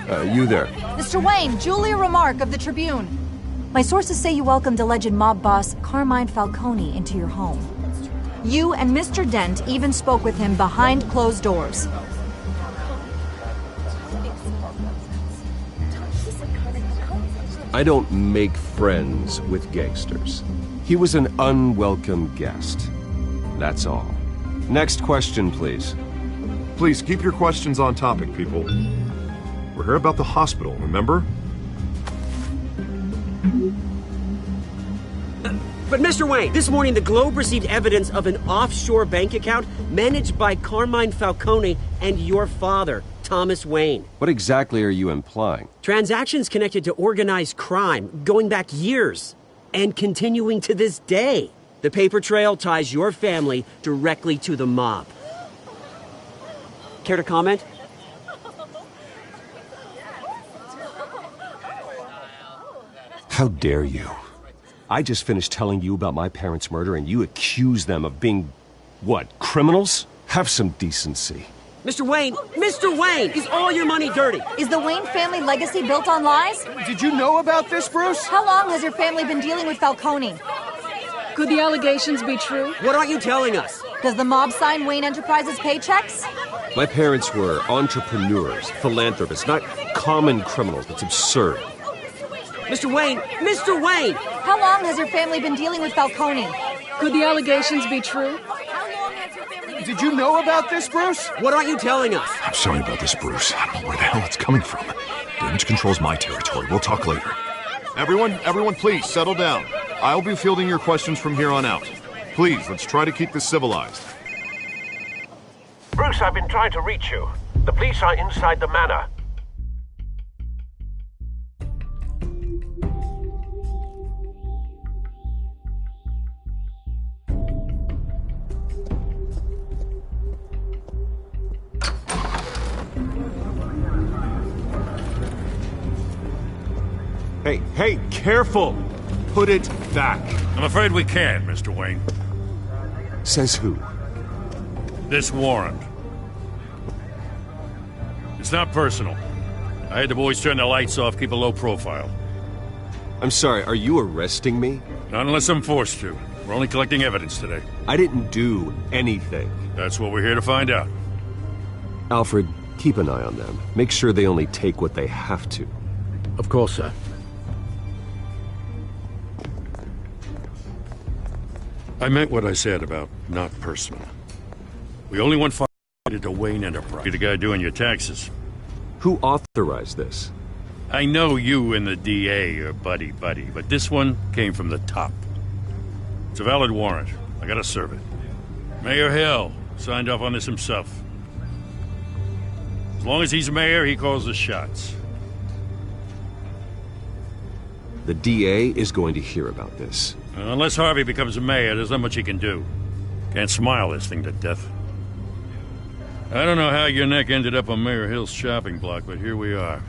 You there. Mr. Wayne, Julia Remark of the Tribune. My sources say you welcomed alleged mob boss Carmine Falcone into your home. You and Mr. Dent even spoke with him behind closed doors. I don't make friends with gangsters. He was an unwelcome guest. That's all. Next question, please. Please keep your questions on topic, people. We're here about the hospital, remember? But Mr. Wayne, this morning the Globe received evidence of an offshore bank account managed by Carmine Falcone and your father, Thomas Wayne. What exactly are you implying? Transactions connected to organized crime going back years and continuing to this day. The paper trail ties your family directly to the mob. Care to comment? How dare you? I just finished telling you about my parents' murder and you accuse them of being, what, criminals? Have some decency. Mr. Wayne, is all your money dirty? Is the Wayne family legacy built on lies? Did you know about this, Bruce? How long has your family been dealing with Falcone? Could the allegations be true? What aren't you telling us? Does the mob sign Wayne Enterprises paychecks? My parents were entrepreneurs, philanthropists, not common criminals. That's absurd. Mr. Wayne! How long has your family been dealing with Falcone? Could the allegations be true? Did you know about this, Bruce? What aren't you telling us? I'm sorry about this, Bruce. I don't know where the hell it's coming from. Damage control's my territory. We'll talk later. Everyone, please settle down. I'll be fielding your questions from here on out. Please, let's try to keep this civilized. Bruce, I've been trying to reach you. The police are inside the manor. Hey, careful! Put it back. I'm afraid we can't, Mr. Wayne. Says who? This warrant. It's not personal. I had the boys turn the lights off, keep a low profile. I'm sorry, are you arresting me? Not unless I'm forced to. We're only collecting evidence today. I didn't do anything. That's what we're here to find out. Alfred, keep an eye on them. Make sure they only take what they have to. Of course, sir. I meant what I said about not personal. We only want fire to Wayne Enterprise. You're the guy doing your taxes. Who authorized this? I know you and the DA are buddy-buddy, but this one came from the top. It's a valid warrant. I gotta serve it. Mayor Hill signed off on this himself. As long as he's mayor, he calls the shots. The DA is going to hear about this. Unless Harvey becomes a mayor, there's not much he can do. Can't smile this thing to death. I don't know how your neck ended up on Mayor Hill's shopping block, but here we are.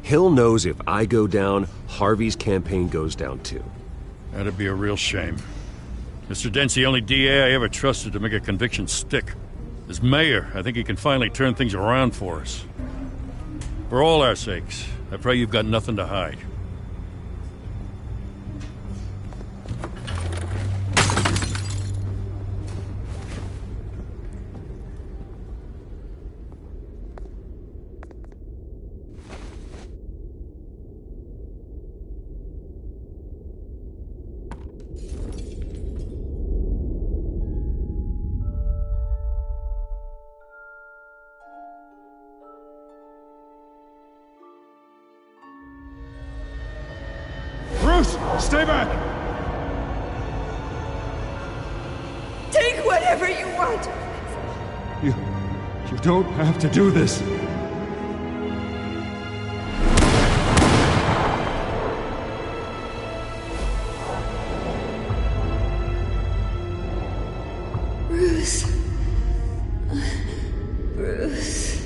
Hill knows if I go down, Harvey's campaign goes down too. That'd be a real shame. Mr. Dent's the only DA I ever trusted to make a conviction stick. As mayor, I think he can finally turn things around for us. For all our sakes, I pray you've got nothing to hide. Stay back! Take whatever you want! You don't have to do this. Bruce. Bruce.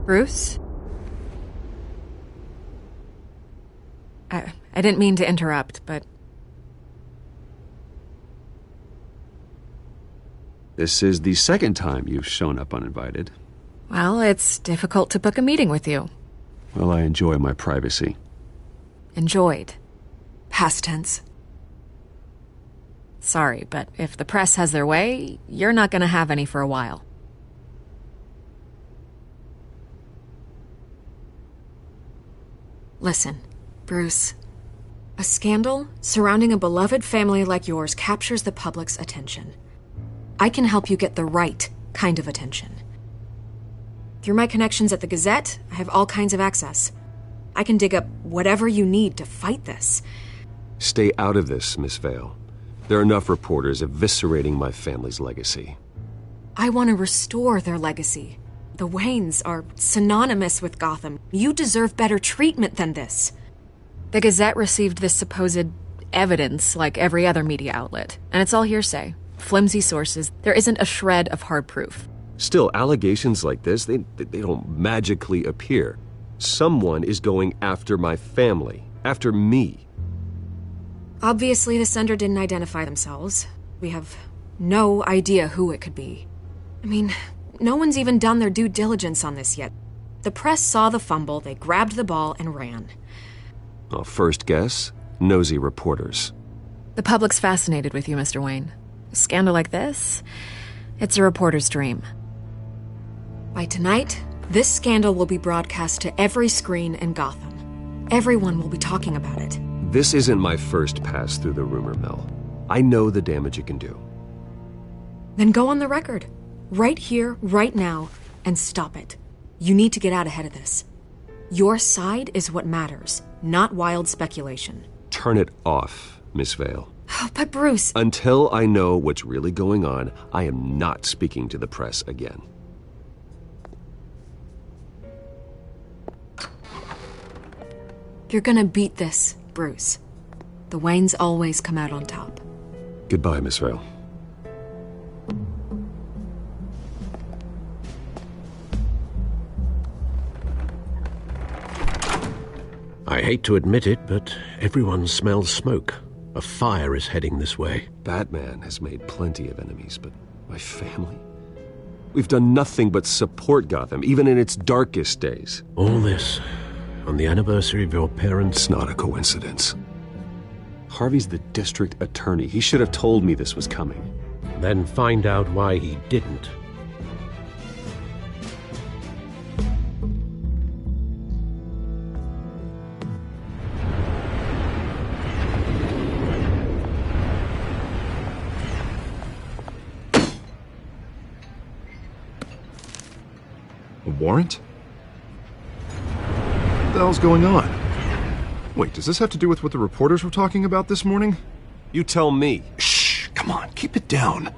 Bruce? I didn't mean to interrupt, but... This is the second time you've shown up uninvited. Well, it's difficult to book a meeting with you. Well, I enjoy my privacy. Enjoyed. Past tense. Sorry, but if the press has their way, you're not gonna have any for a while. Listen, Bruce. A scandal surrounding a beloved family like yours captures the public's attention. I can help you get the right kind of attention. Through my connections at the Gazette, I have all kinds of access. I can dig up whatever you need to fight this. Stay out of this, Miss Vale. There are enough reporters eviscerating my family's legacy. I want to restore their legacy. The Waynes are synonymous with Gotham. You deserve better treatment than this. The Gazette received this supposed evidence like every other media outlet, and it's all hearsay. Flimsy sources. There isn't a shred of hard proof. Still, allegations like this, they don't magically appear. Someone is going after my family, after me. Obviously, the sender didn't identify themselves. We have no idea who it could be. I mean, no one's even done their due diligence on this yet. The press saw the fumble, they grabbed the ball and ran. Well, first guess, nosy reporters. The public's fascinated with you, Mr. Wayne. A scandal like this, it's a reporter's dream. By tonight, this scandal will be broadcast to every screen in Gotham. Everyone will be talking about it. This isn't my first pass through the rumor mill. I know the damage it can do. Then go on the record. Right here, right now, and stop it. You need to get out ahead of this. Your side is what matters, not wild speculation. Turn it off, Miss Vale. Oh, but Bruce... Until I know what's really going on, I am not speaking to the press again. You're gonna beat this, Bruce. The Waynes always come out on top. Goodbye, Miss Vale. I hate to admit it, but everyone smells smoke. A fire is heading this way. Batman has made plenty of enemies, but my family? We've done nothing but support Gotham, even in its darkest days. All this on the anniversary of your parents'... It's not a coincidence. Harvey's the district attorney. He should have told me this was coming. Then find out why he didn't. A warrant? What the hell's going on? Wait, does this have to do with what the reporters were talking about this morning? You tell me. Shh, come on, keep it down.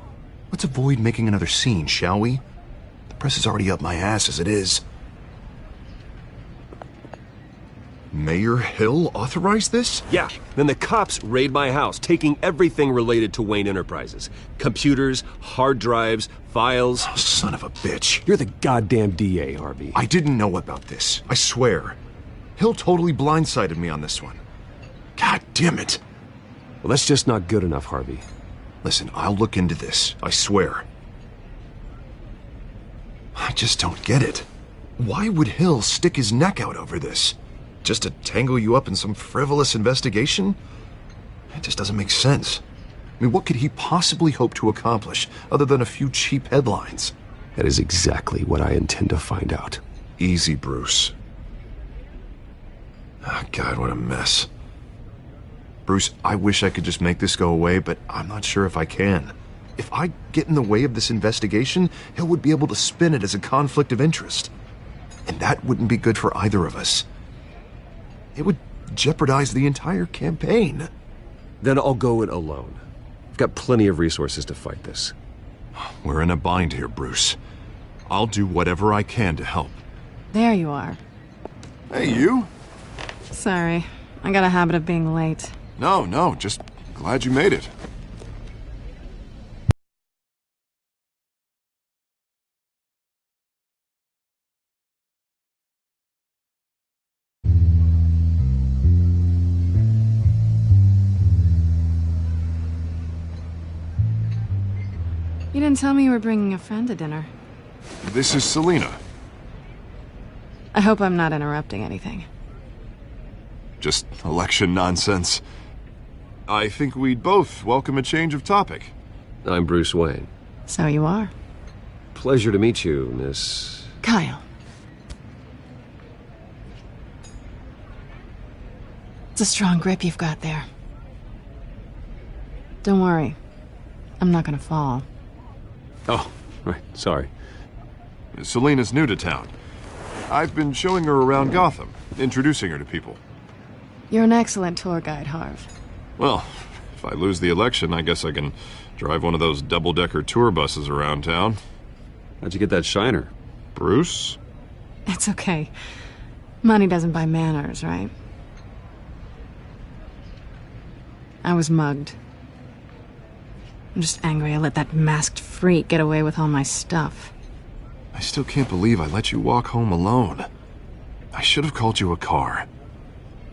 Let's avoid making another scene, shall we? The press is already up my ass as it is. Mayor Hill authorized this? Yeah, then the cops raid my house, taking everything related to Wayne Enterprises. Computers, hard drives, files. Oh, son of a bitch. You're the goddamn DA, Harvey. I didn't know about this, I swear. Hill totally blindsided me on this one. God damn it. Well, that's just not good enough, Harvey. Listen, I'll look into this, I swear. I just don't get it. Why would Hill stick his neck out over this? Just to tangle you up in some frivolous investigation? It just doesn't make sense. I mean, what could he possibly hope to accomplish other than a few cheap headlines? That is exactly what I intend to find out. Easy, Bruce. Oh, God, what a mess. Bruce, I wish I could just make this go away, but I'm not sure if I can. If I get in the way of this investigation, Hill would be able to spin it as a conflict of interest. And that wouldn't be good for either of us. It would jeopardize the entire campaign. Then I'll go it alone. I've got plenty of resources to fight this. We're in a bind here, Bruce. I'll do whatever I can to help. There you are. Hey, you? Sorry, I got a habit of being late. No, just glad you made it. You didn't tell me you were bringing a friend to dinner. This is Selina. I hope I'm not interrupting anything. Just election nonsense. I think we'd both welcome a change of topic. I'm Bruce Wayne. So you are. Pleasure to meet you, Miss... Kyle. It's a strong grip you've got there. Don't worry. I'm not gonna fall. Oh, right, sorry. Selina's new to town. I've been showing her around Gotham, introducing her to people. You're an excellent tour guide, Harv. Well, if I lose the election, I guess I can drive one of those double-decker tour buses around town. How'd you get that shiner? Bruce? It's okay. Money doesn't buy manners, right? I was mugged. I'm just angry I let that masked freak get away with all my stuff. I still can't believe I let you walk home alone. I should have called you a car.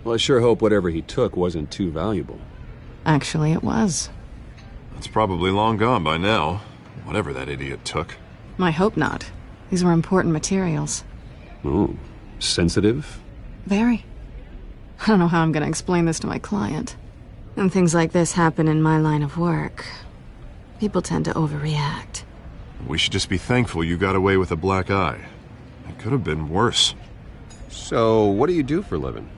Well, I sure hope whatever he took wasn't too valuable. Actually, it was. It's probably long gone by now, whatever that idiot took. I hope not. These were important materials. Ooh, sensitive? Very. I don't know how I'm gonna explain this to my client. When things like this happen in my line of work, people tend to overreact. We should just be thankful you got away with a black eye. It could have been worse. So, what do you do for a living?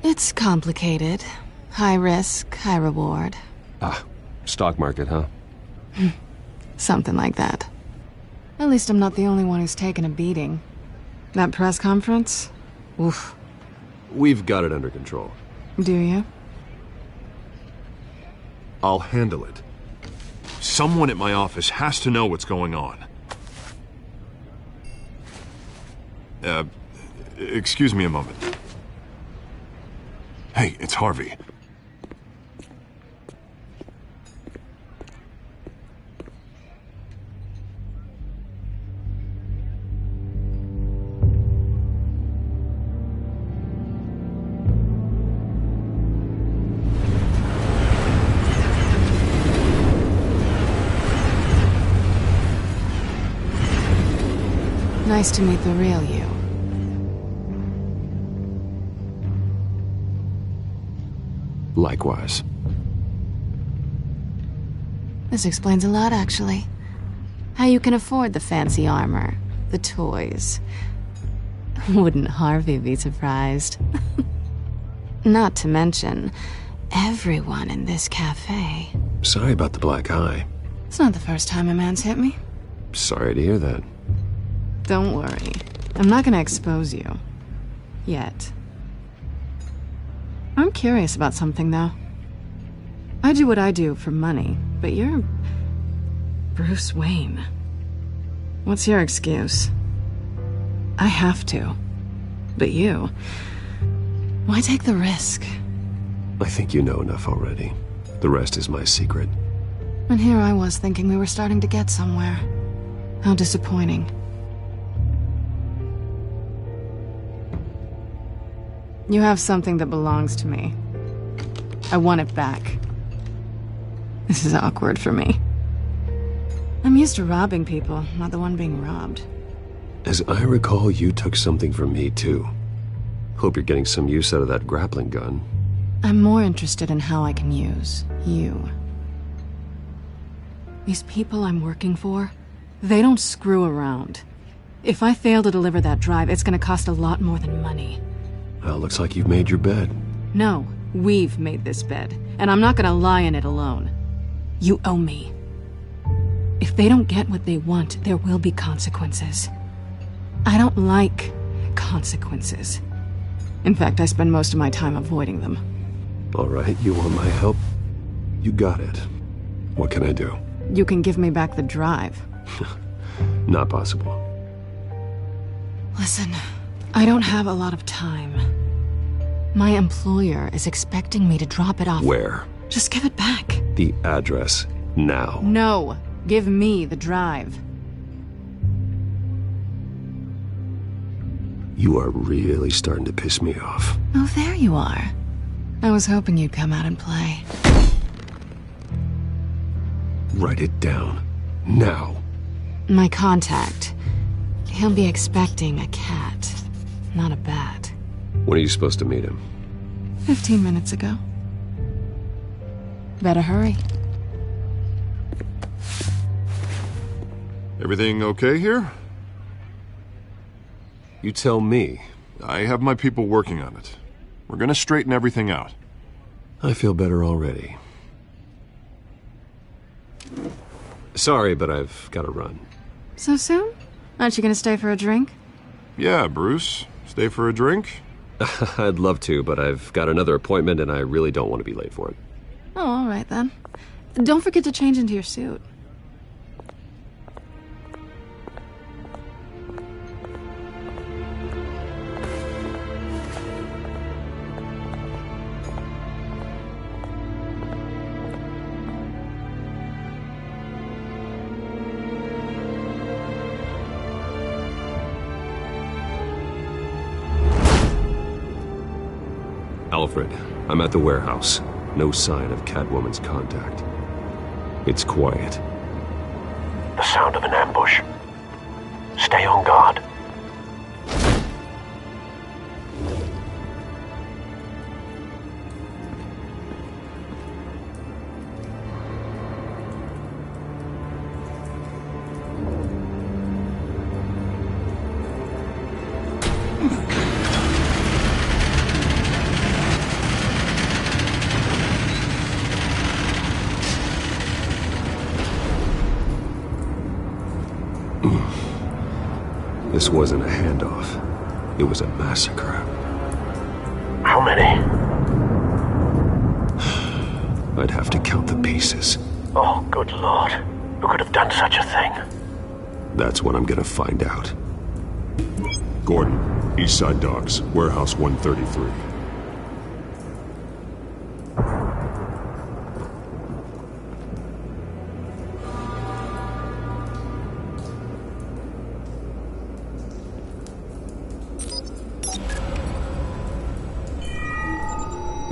It's complicated. High risk, high reward. Ah, stock market, huh? Something like that. At least I'm not the only one who's taken a beating. That press conference? Oof. We've got it under control. Do you? I'll handle it. Someone at my office has to know what's going on. Excuse me a moment. Hey, it's Harvey. Nice to meet the real you. Likewise. This explains a lot, actually. How you can afford the fancy armor, the toys. Wouldn't Harvey be surprised? Not to mention, everyone in this cafe. Sorry about the black eye. It's not the first time a man's hit me. Sorry to hear that. Don't worry. I'm not gonna expose you. Yet. I'm curious about something, though. I do what I do for money, but you're... Bruce Wayne. What's your excuse? I have to. But you... Why take the risk? I think you know enough already. The rest is my secret. And here I was thinking we were starting to get somewhere. How disappointing. You have something that belongs to me. I want it back. This is awkward for me. I'm used to robbing people, not the one being robbed. As I recall, you took something from me, too. Hope you're getting some use out of that grappling gun. I'm more interested in how I can use you. These people I'm working for, they don't screw around. If I fail to deliver that drive, it's gonna cost a lot more than money. Well, looks like you've made your bed. No, we've made this bed, and I'm not gonna lie in it alone. You owe me. If they don't get what they want, there will be consequences. I don't like consequences. In fact, I spend most of my time avoiding them. All right, you want my help? You got it. What can I do? You can give me back the drive. Not possible. Listen, I don't have a lot of time. My employer is expecting me to drop it off. Where? Just give it back. The address, now. No, give me the drive. You are really starting to piss me off. Oh, there you are. I was hoping you'd come out and play. Write it down. Now. My contact. He'll be expecting a cat, not a bat. When are you supposed to meet him? 15 minutes ago. Better hurry. Everything okay here? You tell me. I have my people working on it. We're gonna straighten everything out. I feel better already. Sorry, but I've got to run. So soon? Aren't you gonna stay for a drink? Yeah, Bruce. Stay for a drink? I'd love to, but I've got another appointment and I really don't want to be late for it. Oh, all right then. Don't forget to change into your suit. Alfred, I'm at the warehouse. No sign of Catwoman's contact. It's quiet. The sound of an ambush. Stay on guard. This wasn't a handoff. It was a massacre. How many? I'd have to count the pieces. Oh, good Lord. Who could have done such a thing? That's what I'm gonna find out. Gordon, East Side Docks, Warehouse 133.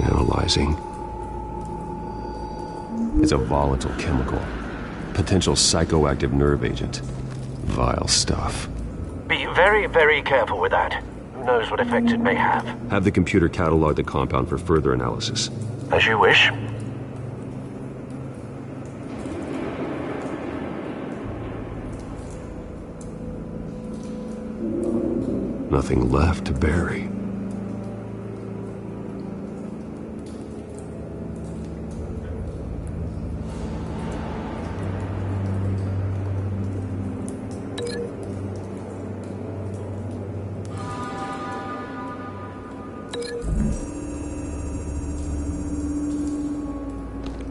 Analyzing. It's a volatile chemical. Potential psychoactive nerve agent. Vile stuff. Be very, very careful with that. Who knows what effects it may have. Have the computer catalog the compound for further analysis. As you wish. Nothing left to bury.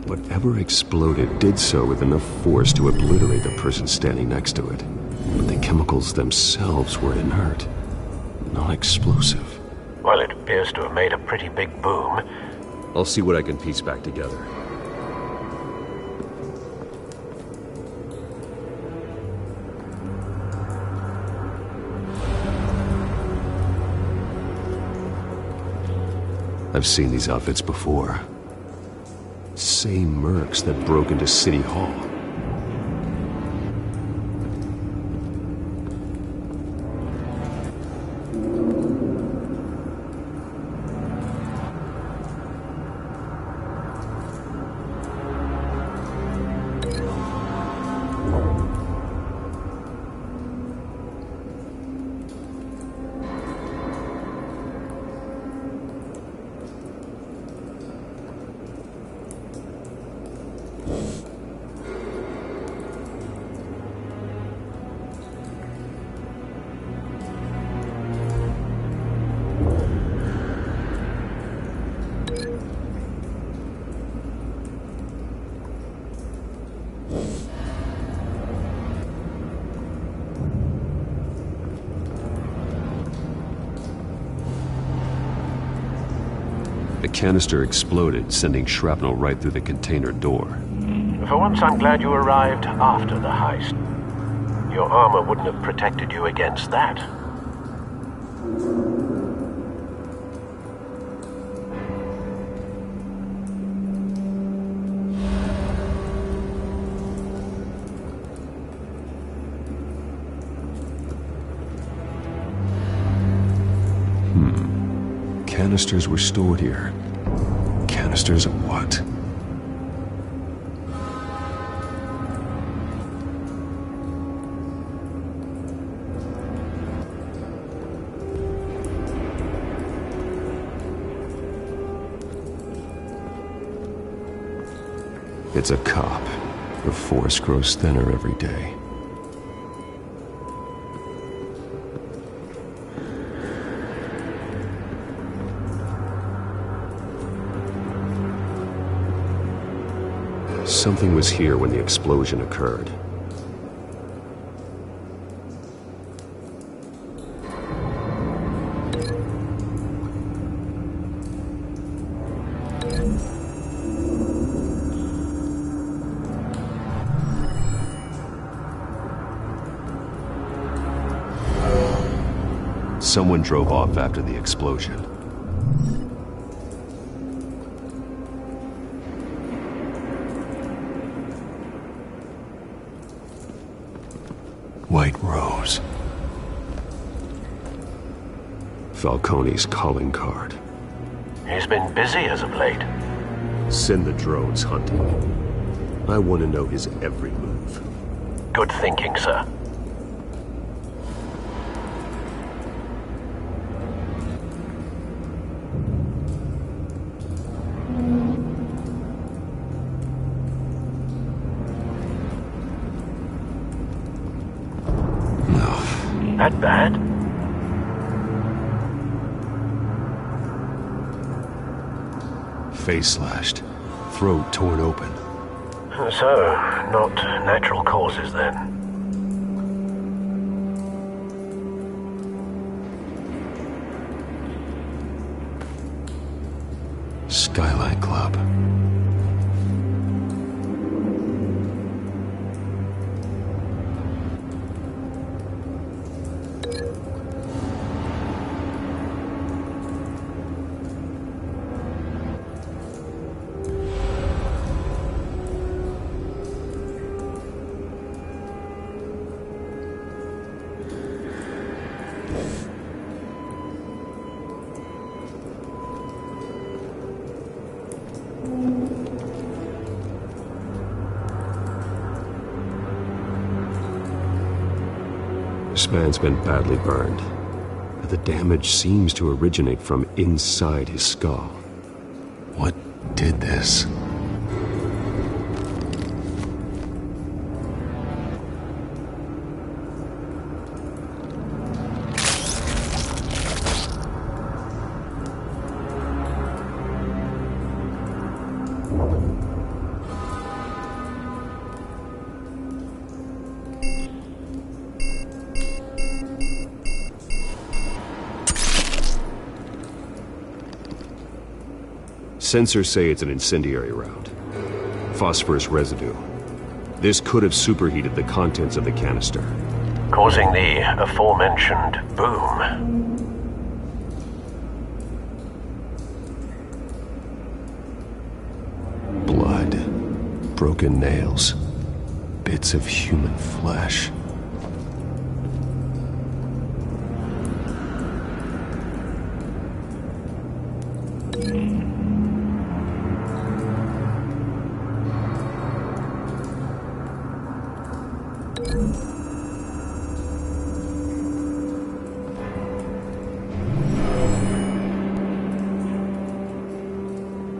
Whatever exploded did so with enough force to obliterate the person standing next to it. But the chemicals themselves were inert, non-explosive. Well, it appears to have made a pretty big boom. I'll see what I can piece back together. I've seen these outfits before. Same mercs that broke into City Hall. The canister exploded, sending shrapnel right through the container door. For once, I'm glad you arrived after the heist. Your armor wouldn't have protected you against that. Canisters were stored here. Canisters of what? It's a cop. The force grows thinner every day. Something was here when the explosion occurred. Someone drove off after the explosion. White Rose. Falcone's calling card. He's been busy as of late. Send the drones hunting. I want to know his every move. Good thinking, sir. That bad? Face slashed, throat torn open. So, not natural causes then. Skylight Club. This man's been badly burned, but the damage seems to originate from inside his skull. What did this? Sensors say it's an incendiary round. Phosphorus residue. This could have superheated the contents of the canister, causing the aforementioned boom. Blood, broken nails, bits of human flesh.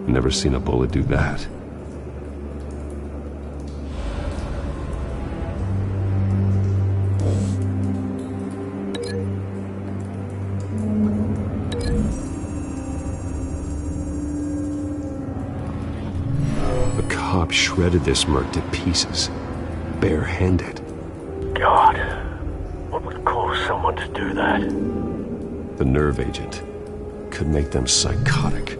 Never seen a bullet do that. A cop shredded this merc to pieces, barehanded. God, what would cause someone to do that? The nerve agent could make them psychotic.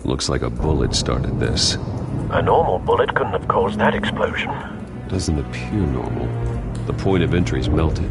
Looks like a bullet started this. A normal bullet couldn't have caused that explosion. Doesn't appear normal. The point of entry's melted.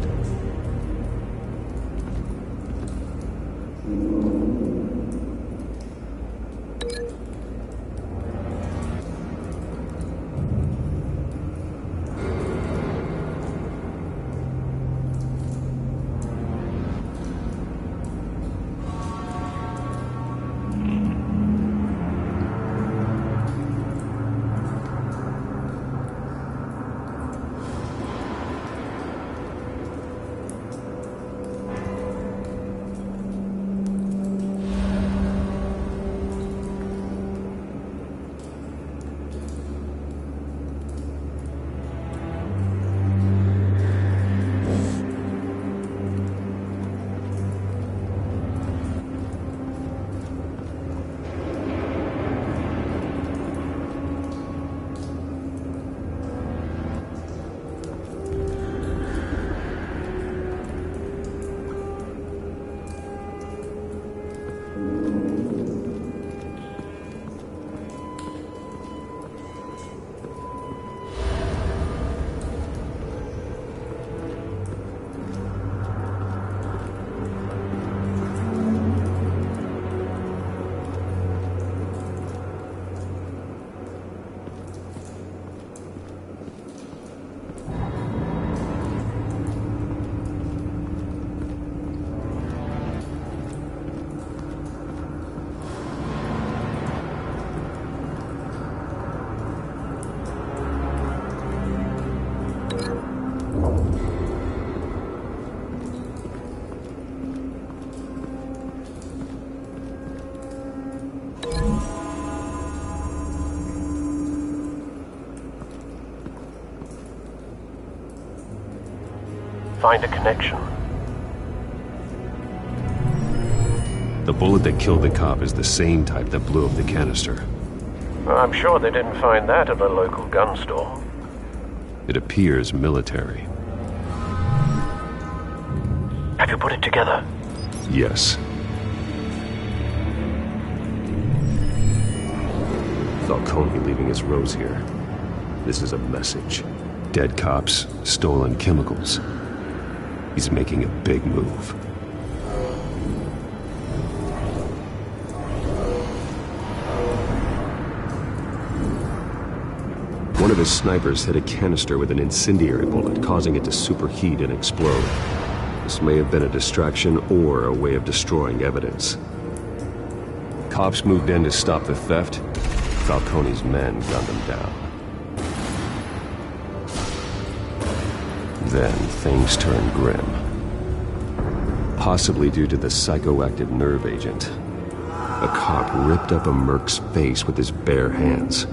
find a connection? The bullet that killed the cop is the same type that blew up the canister. I'm sure they didn't find that at a local gun store. It appears military. Have you put it together? Yes. Falcone leaving his rose here. This is a message. Dead cops, stolen chemicals. He's making a big move. One of his snipers hit a canister with an incendiary bullet, causing it to superheat and explode. This may have been a distraction or a way of destroying evidence. Cops moved in to stop the theft. Falcone's men gunned him down. Then things turned grim. Possibly due to the psychoactive nerve agent. A cop ripped up a merc's face with his bare hands.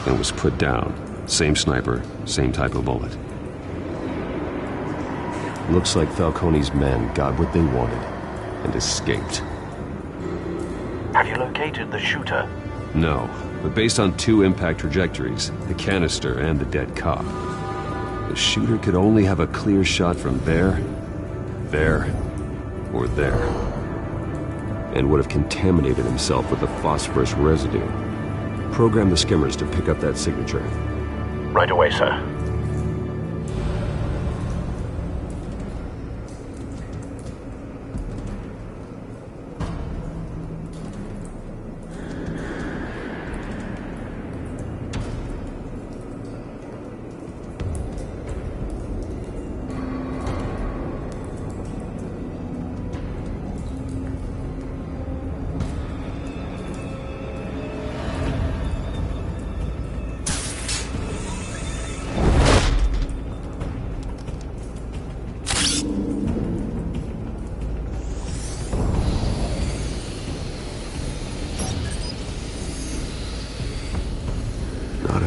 And was put down. Same sniper, same type of bullet. Looks like Falcone's men got what they wanted and escaped. Have you located the shooter? No, but based on two impact trajectories, the canister and the dead cop, the shooter could only have a clear shot from there, or there, and would have contaminated himself with the phosphorus residue. Program the skimmers to pick up that signature. Right away, sir.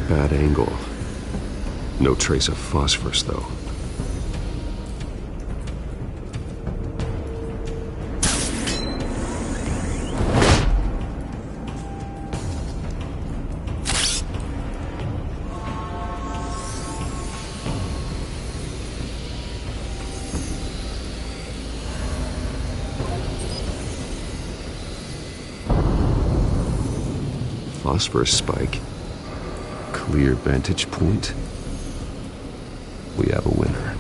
Bad angle. No trace of phosphorus, though. Phosphorus spike. Clear vantage point. We have a winner.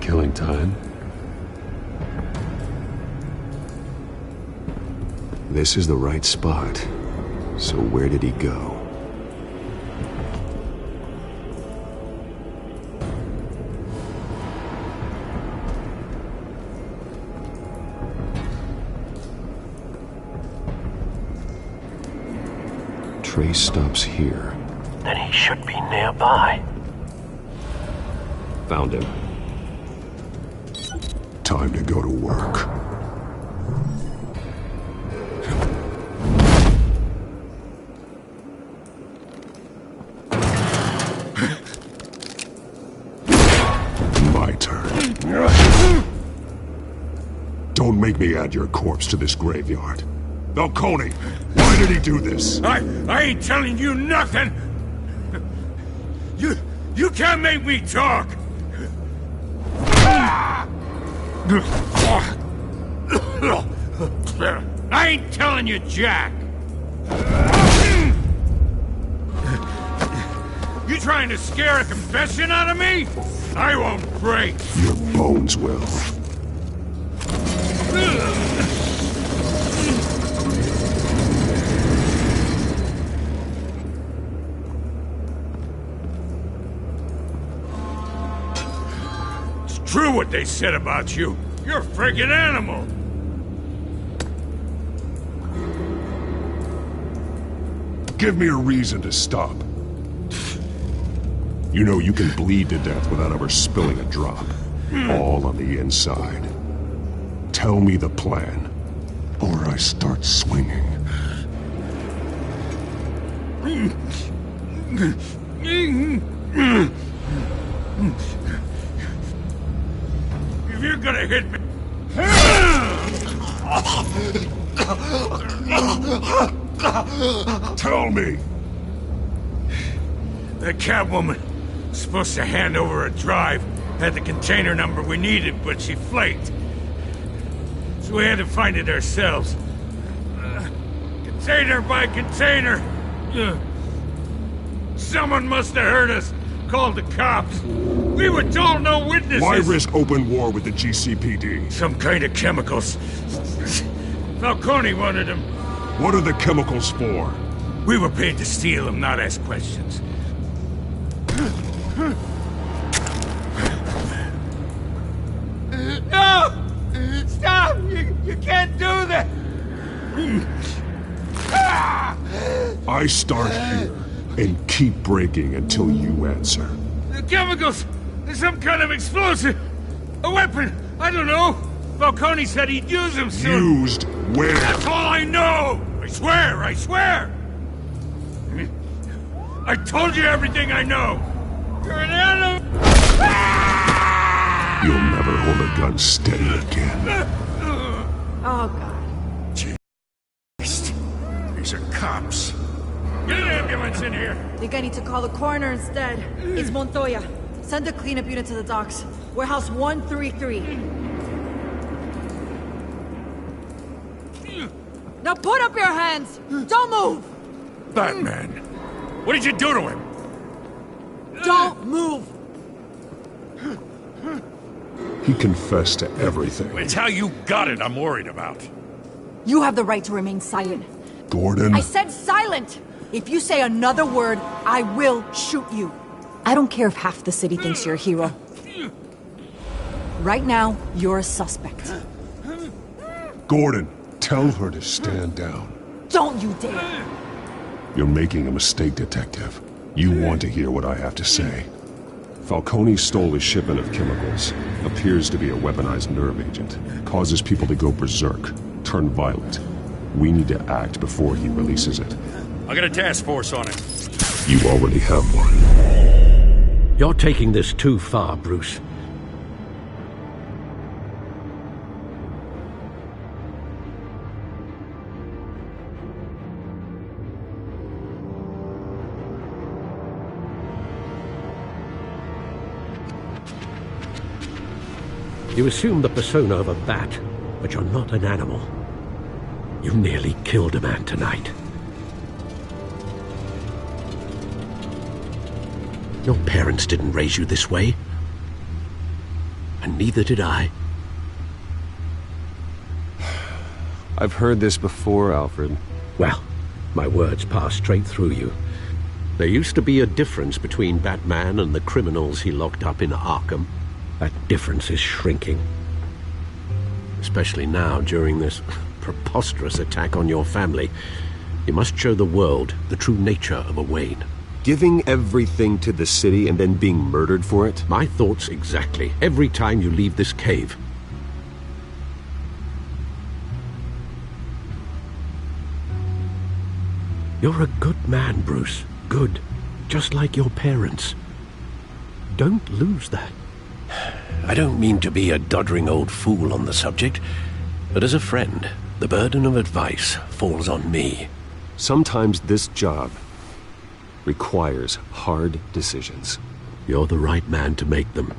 Killing time. This is the right spot. So where did he go? Trace stops here. Then he should be nearby. Found him. Time to go to work. My turn. Don't make me add your corpse to this graveyard. Falcone, why did he do this? I ain't telling you nothing! You can't make me talk! I ain't telling you, Jack! You trying to scare a confession out of me? I won't break! Your bones will. True what they said about you. You're a friggin' animal. Give me a reason to stop. You know you can bleed to death without ever spilling a drop. all on the inside. Tell me the plan, or I start swinging. If you're gonna hit me... Tell me! The Catwoman was supposed to hand over a drive, had the container number we needed, but she flaked. So we had to find it ourselves. Container by container. Someone must have heard us, called the cops. We were told no witnesses. Why risk open war with the GCPD? Some kind of chemicals. Falcone wanted them. What are the chemicals for? We were paid to steal them, not ask questions. No! Stop! You can't do that! I start here and keep breaking until you answer. The chemicals! There's some kind of explosive! A weapon! I don't know! Falcone said he'd use them soon! Used where? That's all I know! I swear! I swear! I told you everything I know! You're an animal! You'll never hold a gun steady again. Oh, God. These are cops. Get an ambulance in here! Think I need to call the coroner instead. It's Montoya. Send a cleanup unit to the docks. Warehouse 133. Now put up your hands! Don't move! Batman, what did you do to him? Don't move! He confessed to everything. It's how you got it I'm worried about. You have the right to remain silent. Gordon? I said silent! If you say another word, I will shoot you. I don't care if half the city thinks you're a hero. Right now, you're a suspect. Gordon, tell her to stand down. Don't you dare! You're making a mistake, Detective. You want to hear what I have to say. Falcone stole a shipment of chemicals. Appears to be a weaponized nerve agent. Causes people to go berserk, turn violent. We need to act before he releases it. I got a task force on it. You already have one. You're taking this too far, Bruce. You assume the persona of a bat, but you're not an animal. You nearly killed a man tonight. Your parents didn't raise you this way. And neither did I. I've heard this before, Alfred. Well, my words pass straight through you. There used to be a difference between Batman and the criminals he locked up in Arkham. That difference is shrinking. Especially now, during this preposterous attack on your family. You must show the world the true nature of a Wayne. Giving everything to the city and then being murdered for it? My thoughts exactly. Every time you leave this cave. You're a good man, Bruce. Good. Just like your parents. Don't lose that. I don't mean to be a doddering old fool on the subject, but as a friend, the burden of advice falls on me. Sometimes this job requires hard decisions. You're the right man to make them.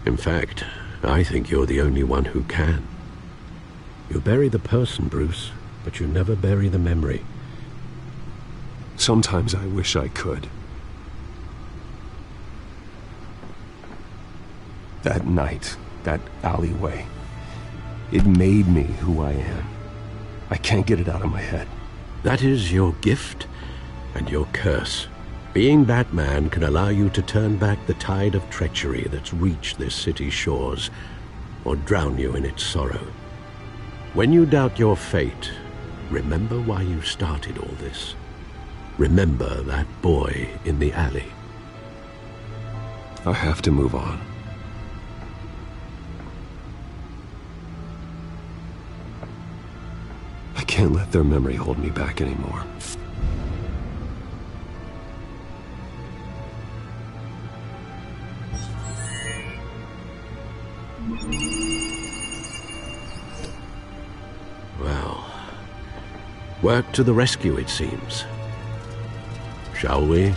In fact, I think you're the only one who can. You bury the person, Bruce, but you never bury the memory. Sometimes I wish I could. That night, that alleyway, it made me who I am. I can't get it out of my head. That is your gift and your curse. Being Batman can allow you to turn back the tide of treachery that's reached this city's shores, or drown you in its sorrow. When you doubt your fate, remember why you started all this. Remember that boy in the alley. I have to move on. I can't let their memory hold me back anymore. Well, work to the rescue, it seems. Shall we?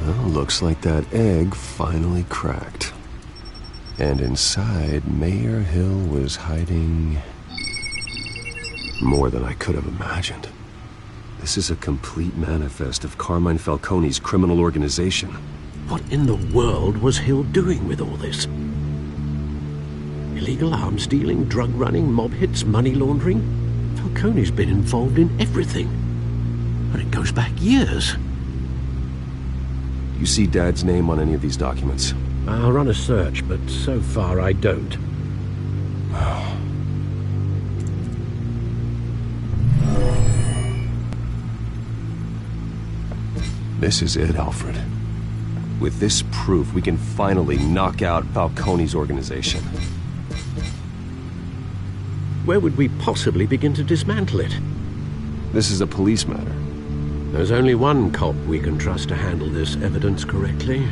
Well, looks like that egg finally cracked. And inside, Mayor Hill was hiding more than I could have imagined. This is a complete manifest of Carmine Falcone's criminal organization. What in the world was Hill doing with all this? Illegal arms dealing, drug running, mob hits, money laundering? Falcone's been involved in everything. And it goes back years. You see Dad's name on any of these documents? I'll run a search, but so far I don't. This is it, Alfred. With this proof, we can finally knock out Falcone's organization. Where would we possibly begin to dismantle it? This is a police matter. There's only one cop we can trust to handle this evidence correctly.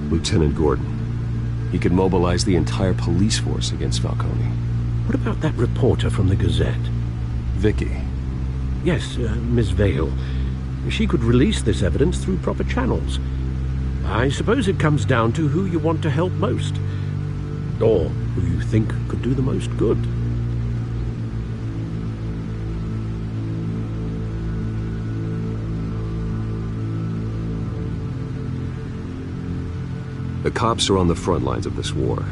Lieutenant Gordon. He could mobilize the entire police force against Falcone. What about that reporter from the Gazette? Vicky. Yes, Miss Vale. She could release this evidence through proper channels. I suppose it comes down to who you want to help most. Or who you think could do the most good. The cops are on the front lines of this war.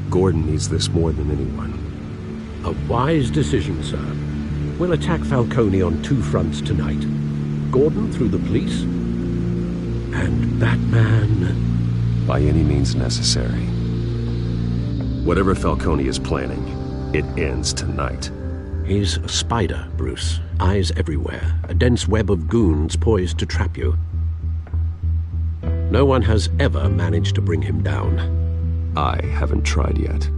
Gordon needs this more than anyone. A wise decision, sir. We'll attack Falcone on two fronts tonight. Gordon through the police, and Batman... by any means necessary. Whatever Falcone is planning, it ends tonight. He's a spider, Bruce. Eyes everywhere. A dense web of goons poised to trap you. No one has ever managed to bring him down. I haven't tried yet.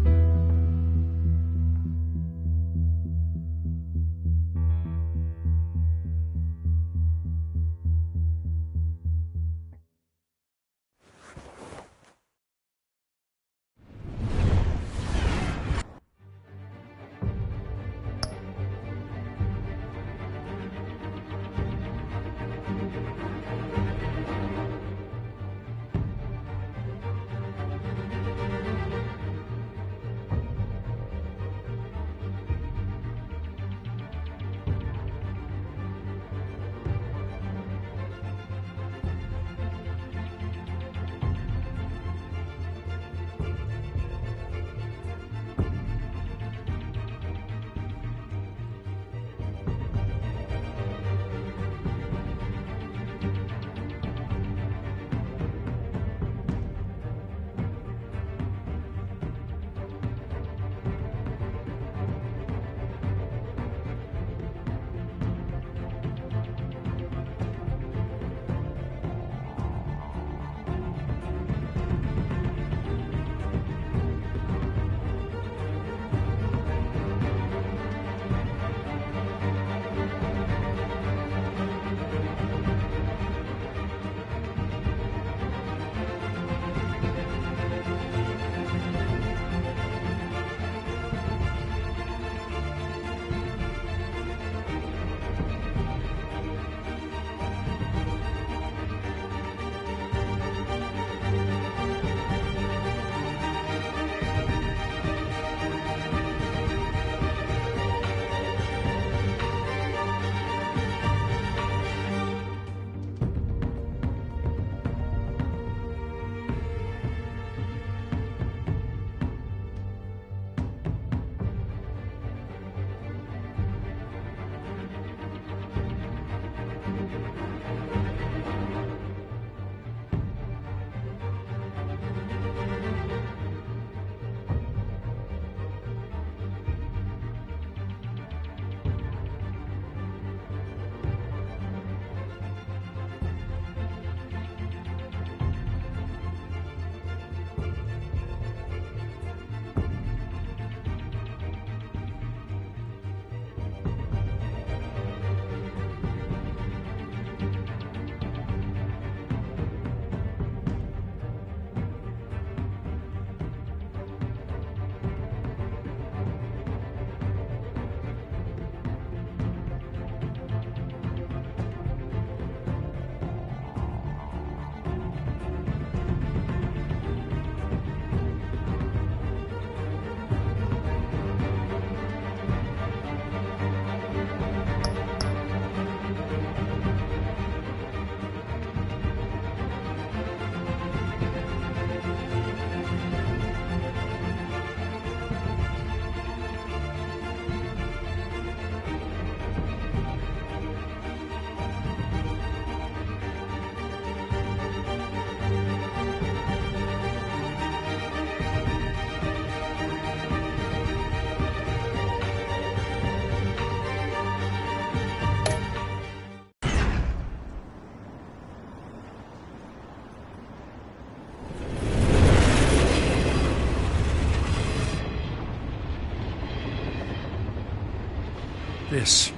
This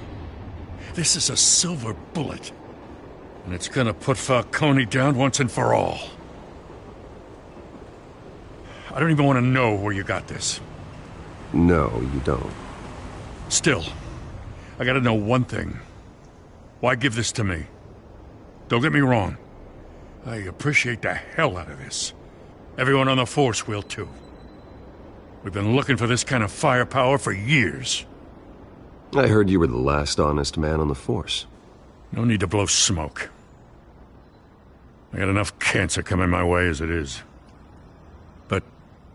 is a silver bullet. And it's gonna put Falcone down once and for all. I don't even want to know where you got this. No, you don't. Still, I gotta know one thing. Why give this to me? Don't get me wrong. I appreciate the hell out of this. Everyone on the Force will too. We've been looking for this kind of firepower for years. I heard you were the last honest man on the Force. No need to blow smoke. I got enough cancer coming my way as it is. But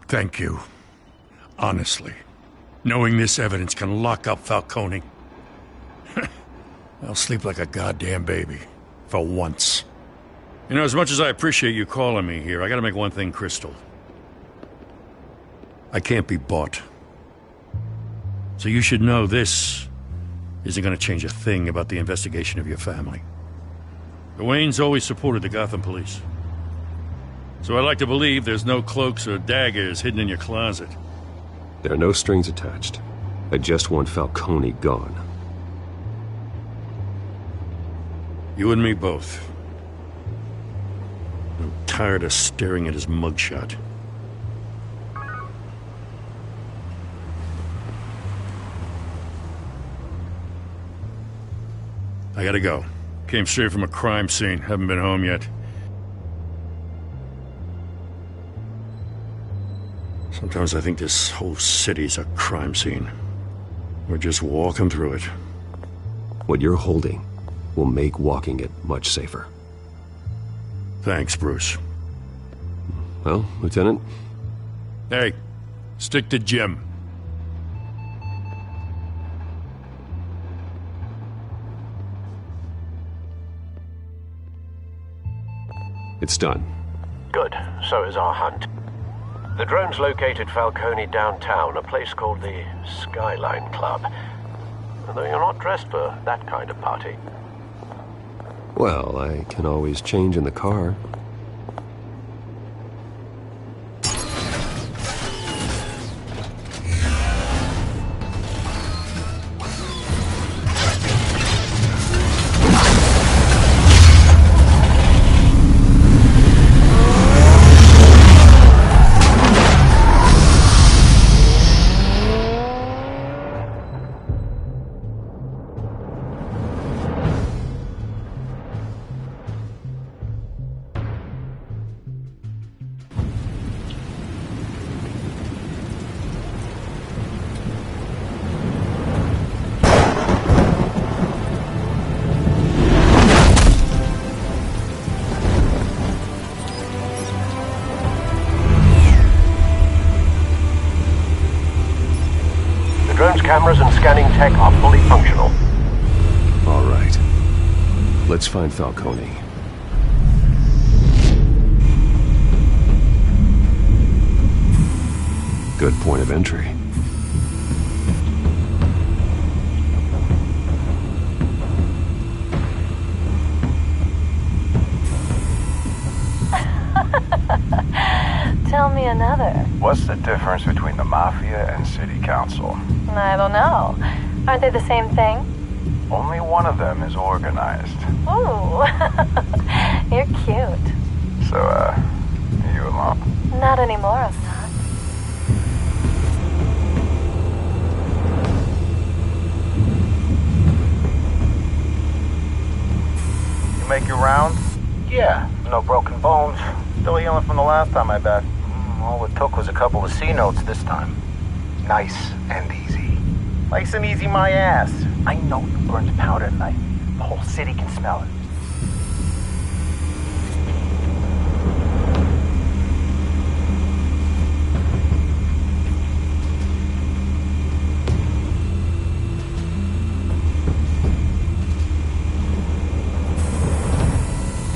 thank you. Honestly. Knowing this evidence can lock up Falcone. I'll sleep like a goddamn baby. For once. You know, as much as I appreciate you calling me here, I gotta make one thing crystal. I can't be bought. So you should know this isn't gonna change a thing about the investigation of your family. The Waynes always supported the Gotham police. So I like to believe there's no cloaks or daggers hidden in your closet. There are no strings attached. I just want Falcone gone. You and me both. I'm tired of staring at his mugshot. I gotta go. Came straight from a crime scene. Haven't been home yet. Sometimes I think this whole city's a crime scene. We're just walking through it. What you're holding will make walking it much safer. Thanks, Bruce. Well, Lieutenant? Hey, stick to Jim. It's done. Good. So is our hunt. The drones located Falcone downtown, a place called the Skyline Club. Although you're not dressed for that kind of party. Well, I can always change in the car. Cameras and scanning tech are fully functional. All right. Let's find Falcone. Good point of entry. Tell me another. What's the difference between the Mafia and City Council? I don't know. Aren't they the same thing? Only one of them is organized. Ooh. You're cute. So, are you alone? Not anymore, I'm not. You make your rounds? Yeah, no broken bones. Still healing from the last time I bet. All it took was a couple of C notes this time. Nice and easy. Nice and easy my ass. I know you burned powder tonight. The whole city can smell it.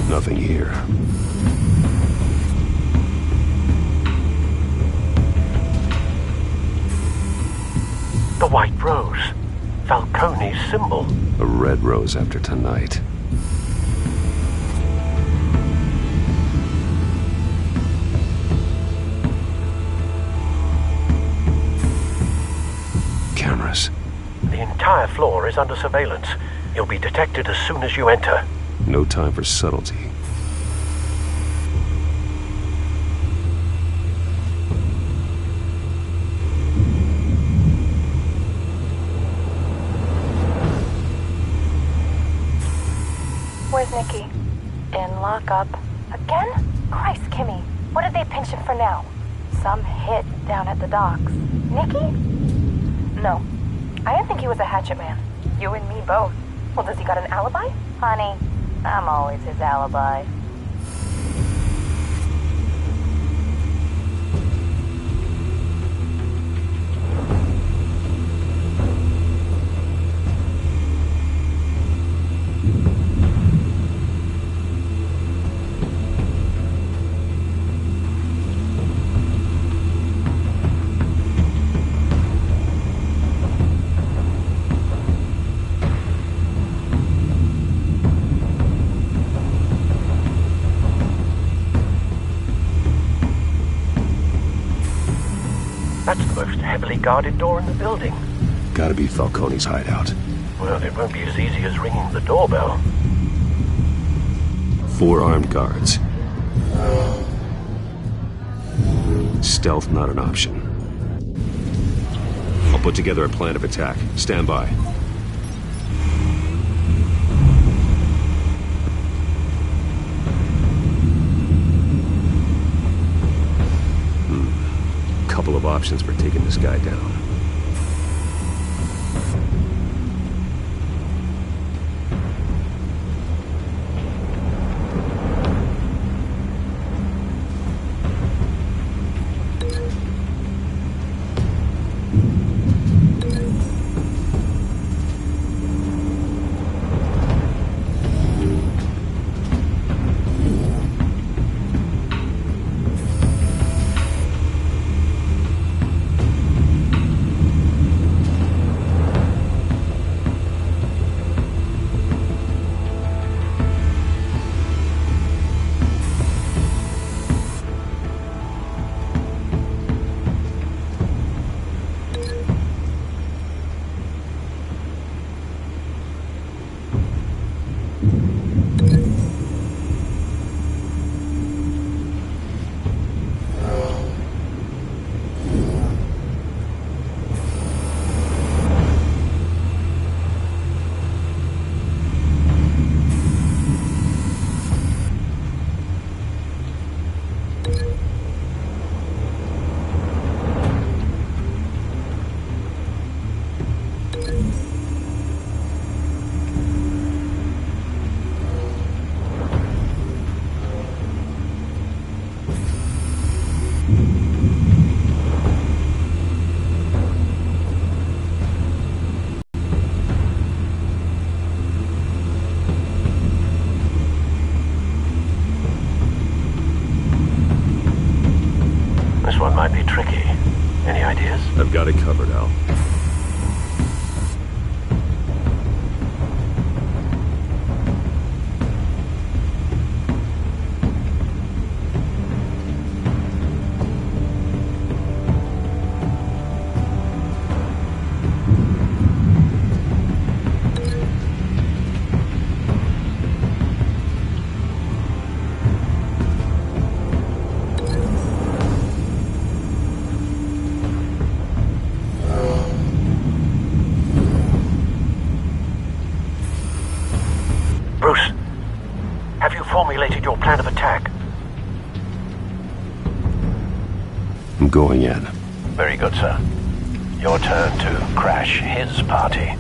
Nothing here. The white rose. Falcone's symbol. A red rose after tonight. Cameras. The entire floor is under surveillance. You'll be detected as soon as you enter. No time for subtlety. Where's Nikki? In lockup. Again? Christ, Kimmy. What did they pinch him for now? Some hit down at the docks. Nikki? No. I didn't think he was a hatchet man. You and me both. Well, does he got an alibi? Honey, I'm always his alibi. That's the most heavily guarded door in the building. Gotta be Falcone's hideout. Well, it won't be as easy as ringing the doorbell. 4 armed guards. Stealth not an option. I'll put together a plan of attack. Stand by. Couple of options for taking this guy down. This one might be tricky. Any ideas? I've got it covered, Al. Bruce, have you formulated your plan of attack? I'm going in. Very good, sir. Your turn to crash his party.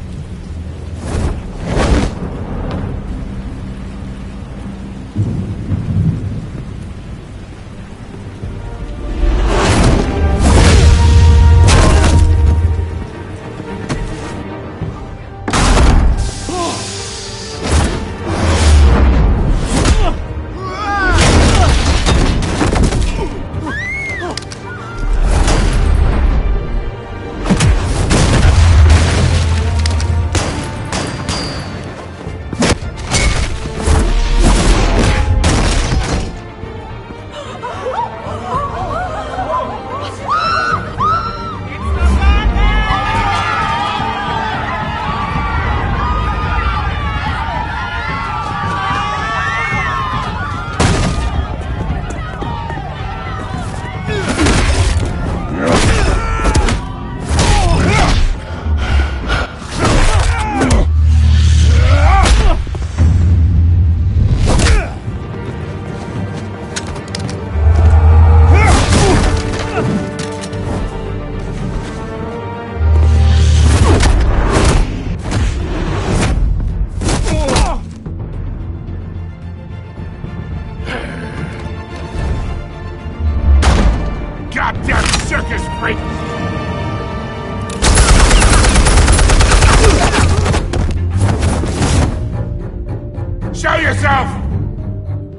yourself!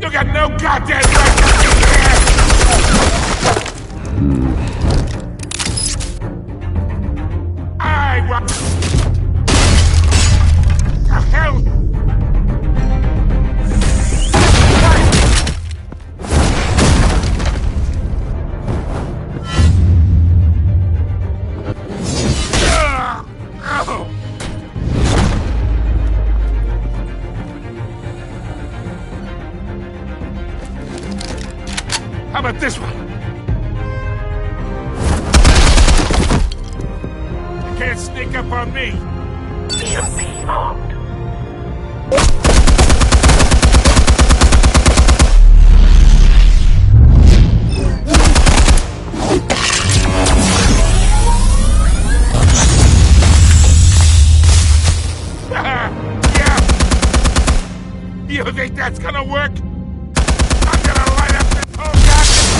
You got no goddamn right to be here! I want... The hell? How about this one? You can't sneak up on me. EMP armed. Yeah. You think that's gonna work? I'm gonna light up this whole goddamn...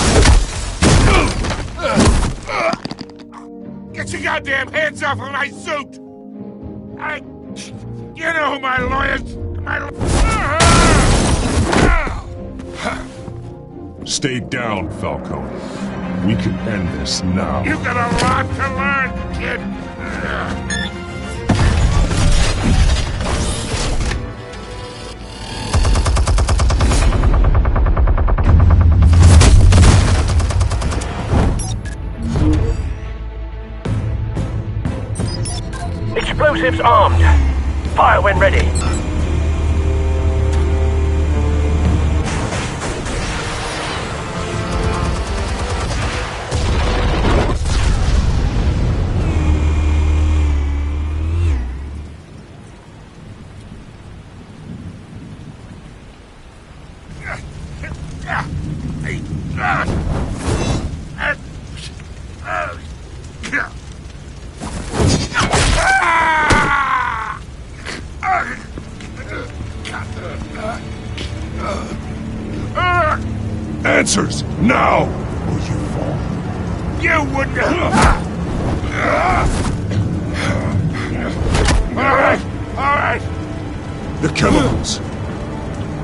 Get your goddamn hands off of my suit! You know who my lawyers... Stay down, Falcone. We can end this now. You got a lot to learn, kid. Explosives armed. Fire when ready. Answers, now! Or you fall. You wouldn't... Alright. The chemicals.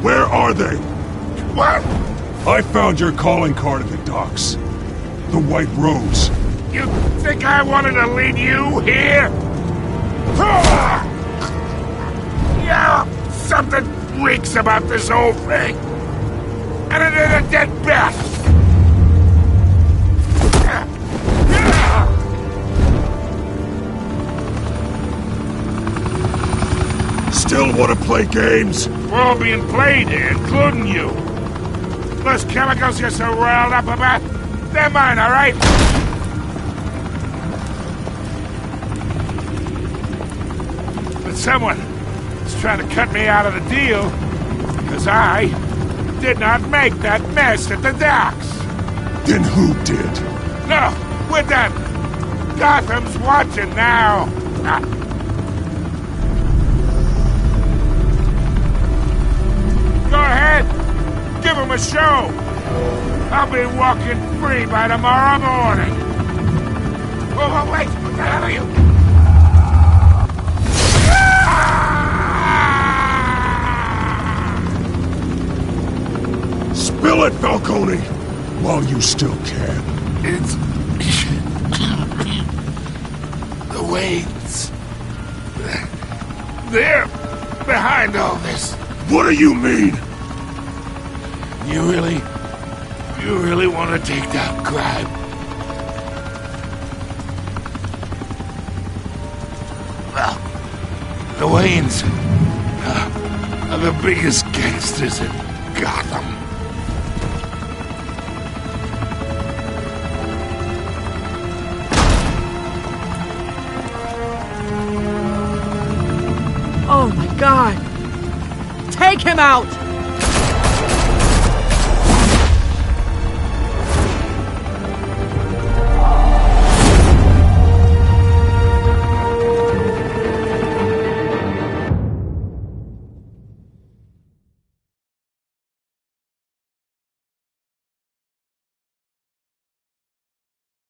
Where are they? What? I found your calling card at the docks. The White Rose. You think I wanted to lead you here? Yeah, something reeks about this whole thing. And it is a dead bat! Still want to play games? We're all being played here, including you. Those chemicals you're so riled up about, they're mine, all right? But someone is trying to cut me out of the deal, because I did not make that mess at the docks. Then who did? No, we're done. Gotham's watching now. Go ahead. Give him a show. I'll be walking free by tomorrow morning. Oh, wait. What the hell are you? Spill it, Falcone! While you still can. It's... the weights. They're behind all this. What do you mean? You really want to take down crime? Well, the Waynes are the biggest gangsters in Gotham. Oh my God! Take him out!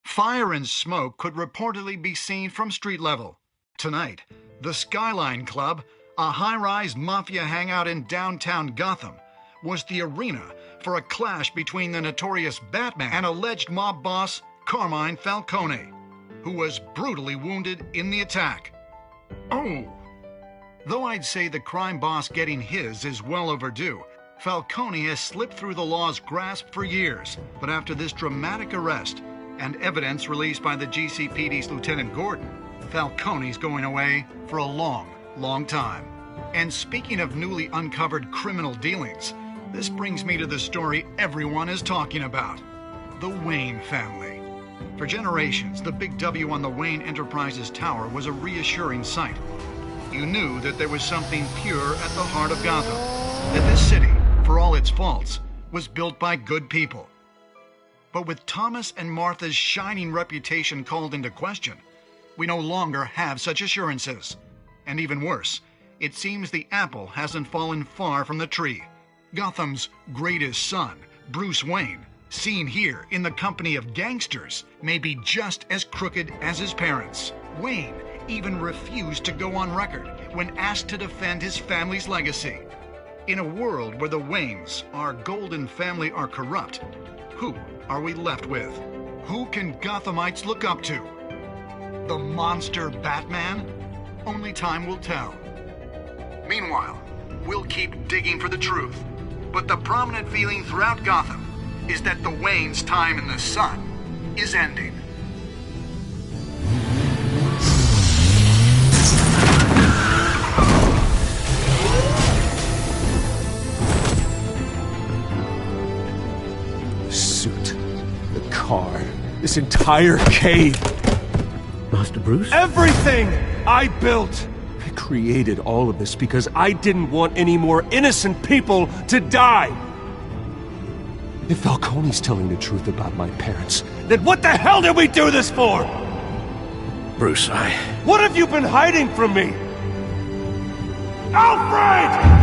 Fire and smoke could reportedly be seen from street level. Tonight, the Skyline Club, a high-rise mafia hangout in downtown Gotham, was the arena for a clash between the notorious Batman and alleged mob boss Carmine Falcone, who was brutally wounded in the attack. Oh! Though I'd say the crime boss getting his is well overdue, Falcone has slipped through the law's grasp for years. But after this dramatic arrest and evidence released by the GCPD's Lieutenant Gordon, Falcone's going away for a long, long time. And speaking of newly uncovered criminal dealings, this brings me to the story everyone is talking about: the Wayne family. For generations, the big W on the Wayne Enterprises Tower was a reassuring sight. You knew that there was something pure at the heart of Gotham, that this city, for all its faults, was built by good people. But with Thomas and Martha's shining reputation called into question, we no longer have such assurances. And even worse, it seems the apple hasn't fallen far from the tree. Gotham's greatest son, Bruce Wayne, seen here in the company of gangsters, may be just as crooked as his parents. Wayne even refused to go on record when asked to defend his family's legacy. In a world where the Waynes, our golden family, are corrupt, who are we left with? Who can Gothamites look up to? The monster Batman? Only time will tell. Meanwhile, we'll keep digging for the truth. But the prominent feeling throughout Gotham is that the Waynes' time in the sun is ending. The suit, the car, this entire cave. Master Bruce? Everything I built! I created all of this because I didn't want any more innocent people to die! If Falcone's telling the truth about my parents, then what the hell did we do this for? Bruce, What have you been hiding from me? Alfred!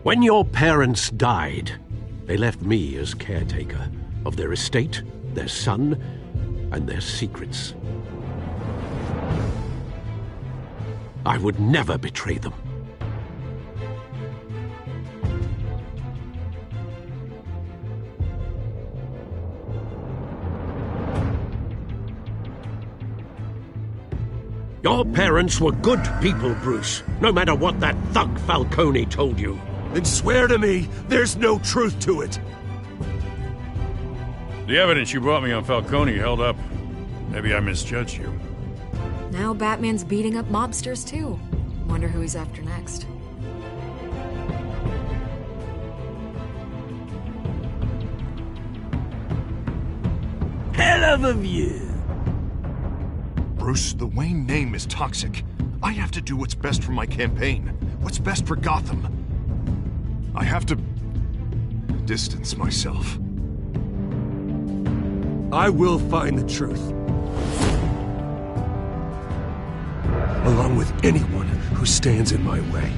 When your parents died, they left me as caretaker of their estate, their son, and their secrets. I would never betray them. Your parents were good people, Bruce, no matter what that thug Falcone told you. Then swear to me there's no truth to it. The evidence you brought me on Falcone held up. Maybe I misjudged you. Now Batman's beating up mobsters, too. Wonder who he's after next. Hell of a view. Bruce, the Wayne name is toxic. I have to do what's best for my campaign. What's best for Gotham. I have to distance myself. I will find the truth. Along with anyone who stands in my way.